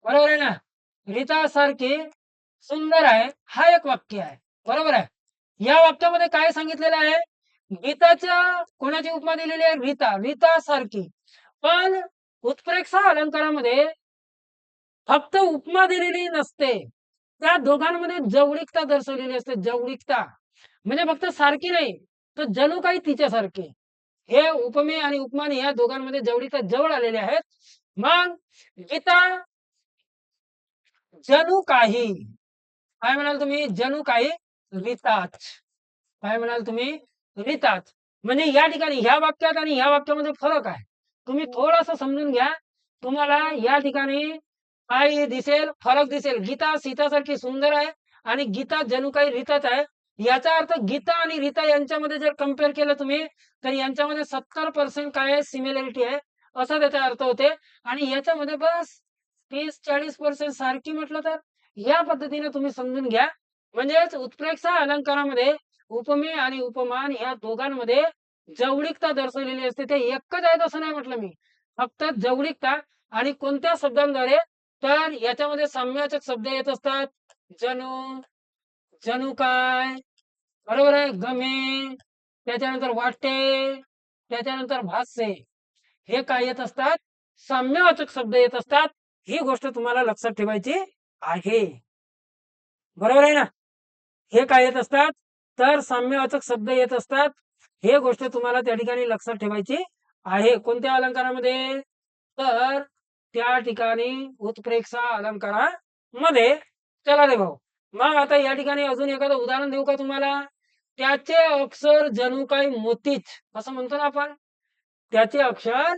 बरोबर आहे ना? रीतासारखी सुंदर आहे, हा एक वाक्य आहे, बरोबर आहे. या वाक्यामध्ये काय सांगितलेलं आहे? गीताच्या कोणाची उपमा दिलेली आहे? रीतासारखी. पण उत्प्रेक्षा अलंकारामध्ये फक्त उपमा दिलेली नसते, त्या दोघांमध्ये जवळीकता दर्शवलेली असते. जवळीकता म्हणजे फक्त सारखी नाही, तर जणू काही तिच्यासारखे. हे उपमेय आणि उपमान या दोघांमध्ये जवळीकता जवळ आलेले आहेत. मग गीता जणू काही, काय म्हणाल तुम्ही? जणू काही रीताच. काय म्हणाल तुम्ही? रीताच. म्हणजे या ठिकाणी ह्या वाक्यात आणि ह्या वाक्यामध्ये फरक आहे. तुम्ही थोडंसं समजून घ्या, तुम्हाला या ठिकाणी काय दिसेल? फरक दिसेल. गीता सीतासारखी सुंदर आहे आणि गीता जणू काही रीताच आहे. याचा अर्थ गीता आणि रीता यांच्यामध्ये जर कम्पेअर केलं तुम्ही, तर यांच्यामध्ये 70% काय आहे? सिमिलॅरिटी आहे असा त्याचा अर्थ होते. आणि याच्यामध्ये बस 30-40% सारखी म्हटलं तर या पद्धतीने तुम्ही समजून घ्या. म्हणजेच उत्प्रेक्षा अलंकारामध्ये उपमेय आणि उपमान या दोघांमध्ये जवळीकता दर्शवलेली असते. ते एकच आहेत असं नाही म्हटलं मी. फक्त जवळीकता. आणि कोणत्या शब्दांद्वारे? तर याच्यामध्ये साम्यवाचक शब्द येत असतात. जणू, जणू काय, बरोबर आहे, गमे, त्याच्यानंतर वाटे, त्याच्यानंतर भाष्ये. हे काय येत असतात? साम्यवाचक शब्द येत असतात. ही गोष्ट तुम्हाला लक्षात ठेवायची आहे. बरोबर आहे ना? हे काय येत असतात? तर साम्यवाचक शब्द येत असतात. हे गोष्ट तुम्हाला त्या ठिकाणी लक्षात ठेवायची आहे. कोणत्या अलंकारामध्ये? तर त्या ठिकाणी उत्प्रेक्षा अलंकारामध्ये. चला रे भाऊ, मग आता या ठिकाणी अजून एखादं उदाहरण देऊ का तुम्हाला? त्याचे अक्षर जणू काय मोतीच, असं म्हणतो ना आपण. त्याचे अक्षर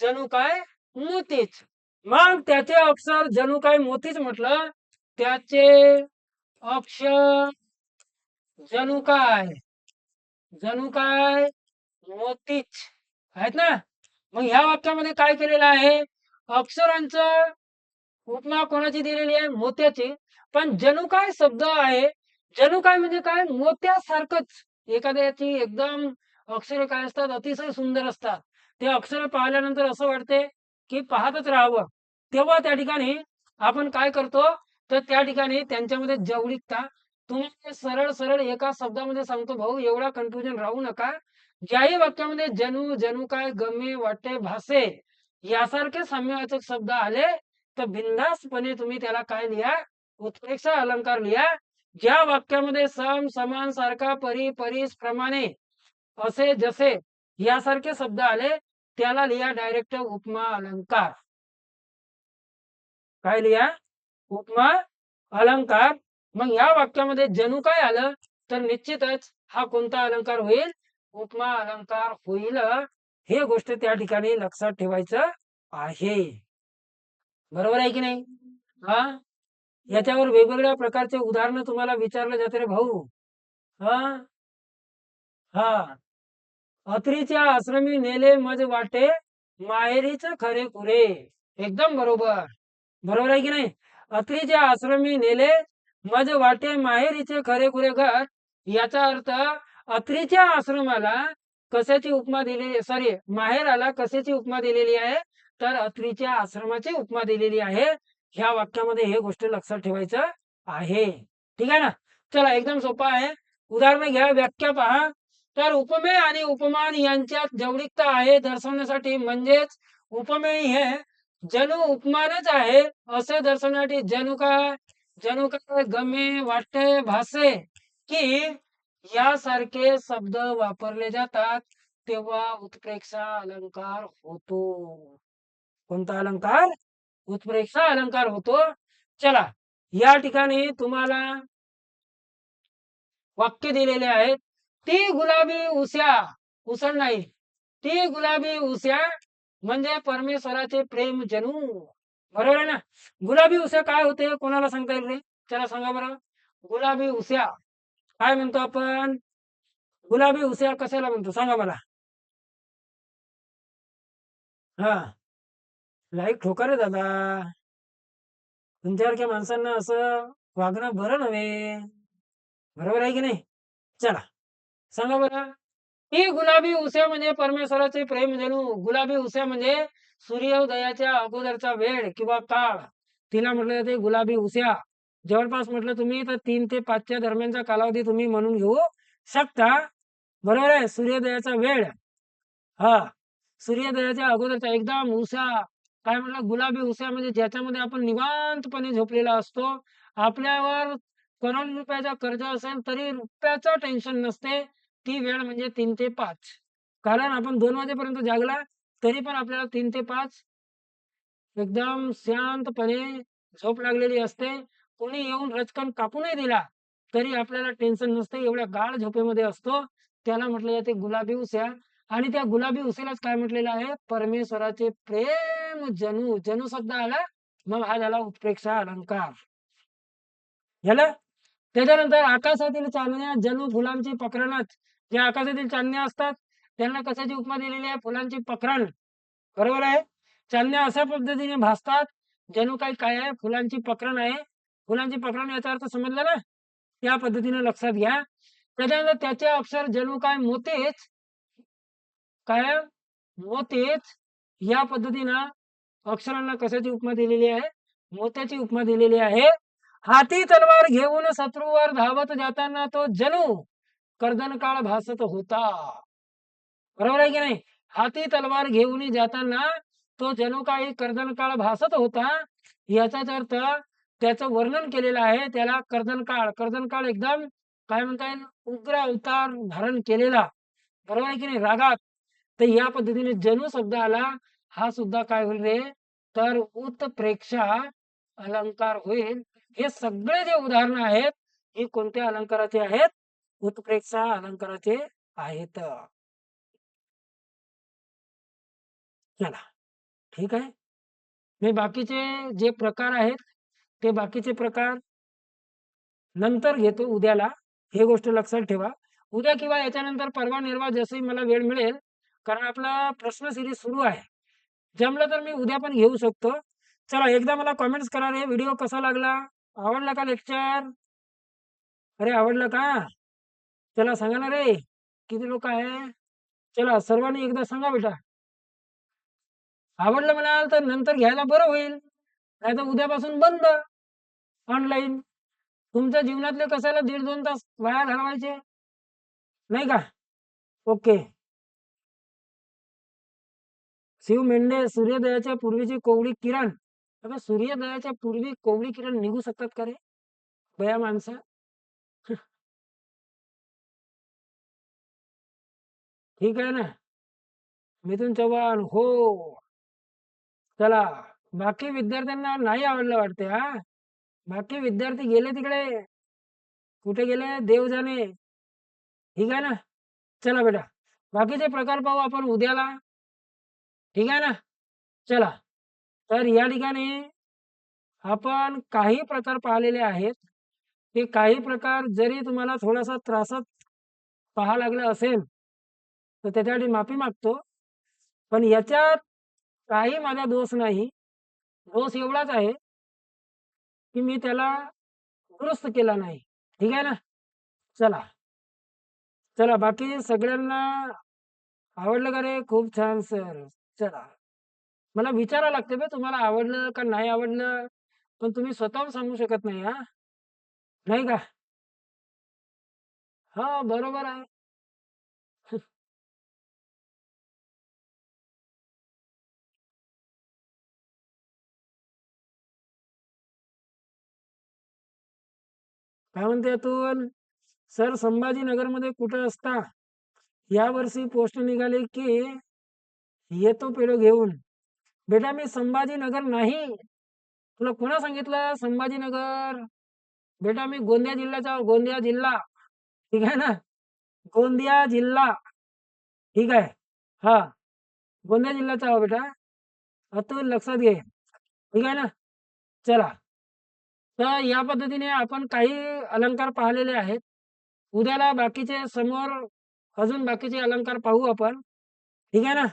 जणू काय मोतीच. मग त्याचे अक्षर जणू काय मोतीच म्हटलं. त्याचे अक्षर जणू काय, जणू काय मोतीच आहेत ना. मग ह्या वाक्यामध्ये काय केलेलं आहे? अक्षरांचं उपमा कोणाची दिलेली आहे? मोत्याची. पण जणू काय शब्द आहे. जणू काय म्हणजे काय? मोत्यासारखंच. एखाद्याची एकदम अक्षरे काय असतात? अतिशय सुंदर असतात. ते अक्षर पाहिल्यानंतर असं वाटते की पाहतच राहावं. तेव्हा त्या ठिकाणी आपण काय करतो? तर त्या ठिकाणी त्यांच्यामध्ये जवळीकता. तुम्हाला सरळ सरळ एका शब्दामध्ये सांगतो भाऊ, एवढा कन्फ्युजन राहू नका. ज्याही वाक्यामध्ये जणू, जणू काय, गमे, वाटे, भासे यासारखे साम्यवाचक शब्द आले तर बिनधास्तपणे तुम्ही त्याला काय लिहा? उत्प्रेक्षा अलंकार लिहा. ज्या वाक्यामध्ये सम, समान, सारखा, परी, परीस, प्रमाणे असे, जसे यासारखे शब्द आले त्याला लिहा डायरेक्ट उपमा अलंकार. काय लिहा? उपमा अलंकार. मग या वाक्यामध्ये जणू काय आलं तर निश्चितच हा कोणता अलंकार होईल? उपमा अलंकार होईल. हे गोष्ट त्या ठिकाणी लक्षात ठेवायचं आहे. बरोबर आहे की नाही? हा, याच्यावर वेगवेगळ्या प्रकारचे उदाहरण तुम्हाला विचारले जाते रे भाऊ. हा, हा. अत्रीच्या आश्रमी नेले मज वाटे, माहेरीच खरे खुरे. एकदम बरोबर. बरोबर आहे की नाही? अत्रीच्या आश्रमी नेले मज वाटे, माहेरीचे खरे खुरे घर. याचा अर्थ अत्रीच्या आश्रमाला कशाची उपमा दिली, सॉरी, माहेराला कशाची उपमा दिलेली आहे? तर अत्रीच्या आश्रमाची उपमा दिलेली आहे. ह्या वाक्यामध्ये हे गोष्ट लक्षात ठेवायचं आहे. ठीक आहे ना? चला, एकदम सोपा आहे. उदाहरण घ्या, व्याख्या पहा. तर उपमेय आणि उपमान यांच्यात जवळीकता आहे दर्शवण्यासाठी. म्हणजेच उपमेय हे जणू उपमानच आहे असे दर्शवण्यासाठी जणू काय, जणू काय, गमे, वाटे, भासे की यासारखे शब्द वापरले जातात तेव्हा उत्प्रेक्षा अलंकार होतो. कोणता अलंकार? उत्प्रेक्षा अलंकार होतो. चला, या ठिकाणी तुम्हाला वाक्य दिलेले आहेत. ती गुलाबी उस्या, उसळ नाही, ती गुलाबी उस्या म्हणजे परमेश्वराचे प्रेम जणू. बरोबर आहे ना? गुलाबी उस्या काय होते? कोणाला सांगता येईल रे? चला सांगा बरं. गुलाबी उस्या काय म्हणतो आपण? गुलाबी उस्या कशाला म्हणतो सांगा मला. हा, लाईक ठोका रे दादा. तुमच्यासारख्या माणसांना असं वागणं बरं नव्हे. बरोबर आहे की नाही? चला सांगा बरं. ही गुलाबी उस्या म्हणजे परमेश्वराचे प्रेम जणू. गुलाबी उस्या म्हणजे सूर्योदयाच्या अगोदरचा वेळ किंवा काळ, तिला म्हटलं जाते गुलाबी उस्या. जवळपास म्हटलं तुम्ही तर 3 ते 5च्या दरम्यानचा कालावधी तुम्ही म्हणून घेऊ शकता. बरोबर आहे? सूर्योदयाचा वेळ. हा, सूर्योदयाच्या अगोदरचा एकदम उस्या. काय म्हटलं? गुलाबी उस्या म्हणजे ज्याच्यामध्ये आपण निवांतपणे झोपलेला असतो. आपल्यावर करोड रुपयाचा कर्ज असेल तरी रुपयाचं टेन्शन नसते. ती वेळ म्हणजे 3 ते 5. कारण आपण 2 वाजेपर्यंत जागला तरी पण आपल्याला 3 ते 5 एकदम शांतपणे झोप लागलेली असते. कोणी येऊन रचकन कापू नाही दिला तरी आपल्याला टेन्शन नसते. एवढ्या गाढ झोपेमध्ये असतो. त्याला म्हटलं जाते गुलाबी उस्या. आणि त्या गुलाबी उस्यालाच काय म्हटलेलं आहे? परमेश्वराचे प्रेम जणू. जणू शब्द आला मग हा झाला उत्प्रेक्षा अलंकार. झालं? त्याच्यानंतर आकाशातील चांदण्या जणू फुलांची प्रकरणच. ज्या आकाशातील चांदण्या असतात त्यांना कशाची उपमा दिलेली आहे? फुलांची प्रकरण. बरोबर आहे. चांदण्या अशा पद्धतीने भासतात जणू काही काय आहे, फुलांची प्रकरण आहे. फुलांची प्रकरण याचा अर्थ समजला ना? त्या पद्धतीने लक्षात घ्या. त्याच्यानंतर त्याचे अक्षर जणू काय मोतेच, काय मोतेच या पद्धतीनं अक्षरांना कशाची उपमा दिलेली आहे? मोत्याची उपमा दिलेली आहे. हाती तलवार घेऊन शत्रूवर धावत जाताना तो जणू कर्दनकाळ भासत होता. बरोबर आहे की नाही? हाती तलवार घेऊन जाताना तो जणू काही कर्दनकाळ भासत होता. याचाच अर्थ त्याचं वर्णन केलेलं आहे. त्याला कर्दनकाळ, कर्दनकाळ एकदम काय म्हणता येईल? उग्र अवतार धारण केलेला. बरोबर आहे की नाही? रागात. तर या पद्धतीने जणू शब्द आला. हा सुद्धा काय होईल रे? तर उत्प्रेक्षा अलंकार होईल. हे सगळे जे उदाहरणं आहेत, हे कोणत्या अलंकाराचे आहेत? उत्प्रेक्षा अलंकाराचे आहेत. चला, ठीक आहे. मी बाकीचे जे प्रकार आहेत, ते बाकीचे प्रकार नंतर घेतो उद्याला. हे गोष्ट लक्षात ठेवा. उद्या किंवा याच्यानंतर परवा निर्वा जसंही मला वेळ मिळेल, कारण आपला प्रश्न सीरीज सुरू आहे. जमलं तर मी उद्या पण घेऊ शकतो. चला एकदा मला कमेंट्स करा रे, व्हिडिओ कसा लागला? आवडला का लेक्चर? अरे आवडलं का? चला सांगा ना रे. किती लोक आहे? चला सर्वांनी एकदा सांगा बेटा. आवडलं म्हणाल तर नंतर घ्यायला बरं होईल. नाहीतर उद्यापासून बंद ऑनलाईन. तुमच्या जीवनातले कशाला 1.5-2 तास वाया घालवायचे? नाही का? ओके. शिव मेंढे सूर्योदयाच्या पूर्वीची कोवळी किरण. अगं सूर्योदयाच्या पूर्वी कोवळी किरण निघू शकतात का रे? बया माणसं. ठीक आहे ना? मिथुन चव्हाण हो. चला. बाकी विद्यार्थ्यांना नाही आवडलं वाटते हा. बाकी विद्यार्थी गेले तिकडे. कुठे गेले? देव जाणे. ठीक आहे ना? चला बेटा. बाकीचे प्रकार पाहू आपण उद्याला. ठीक आहे ना? चला. तर या ठिकाणी आपण काही प्रकार पाहिलेले आहेत. ते काही प्रकार जरी तुम्हाला थोडासा त्रासात पाहावं लागलं असेल, तर त्याच्यासाठी माफी मागतो. पण याच्यात काही माझा दोष नाही. दोष एवढाच आहे, की मी त्याला दुरुस्त केला नाही. ठीक आहे ना? चला. चला बाकी सगळ्यांना आवडलं का रे? खूप छान सर. चला. मला विचारावं लागते बे तुम्हाला आवडलं का नाही आवडलं? पण तुम्ही स्वतःहून सांगू शकत नाही हां. नाही का? हां, बरोबर आहे. काय म्हणते अतुल? सर संभाजीनगरमध्ये कुठं असता? यावर्षी पोस्ट निघाली की येतो पेढो घेऊन. बेटा मी संभाजीनगर नाही. तुला कोणा सांगितलं संभाजीनगर? बेटा मी गोंदिया जिल्ह्याचा गोंदिया जिल्हा. ठीक आहे ना? गोंदिया जिल्हा. ठीक आहे. हां. गोंदिया जिल्ह्याचा आहो बेटा. अतुल लक्षात घे. ठीक आहे ना? चला. तर या पद्धतीने आपण काही अलंकार पाहिलेले आहेत. उद्याला बाकीचे समोर अजून बाकीचे अलंकार पाहू आपण. ठीक आहे ना?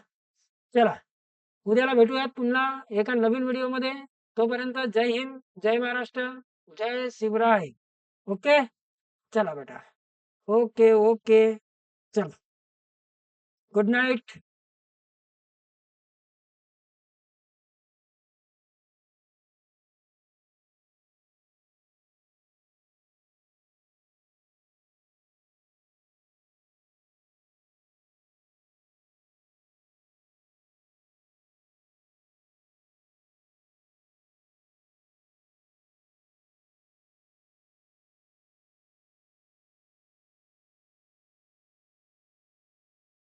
चला. उद्याला भेटूयात पुन्हा एका नवीन व्हिडिओमध्ये. तोपर्यंत जय हिंद, जय महाराष्ट्र, जय शिवराय. ओके? चला बेटा. Okay, okay. चल. Good night.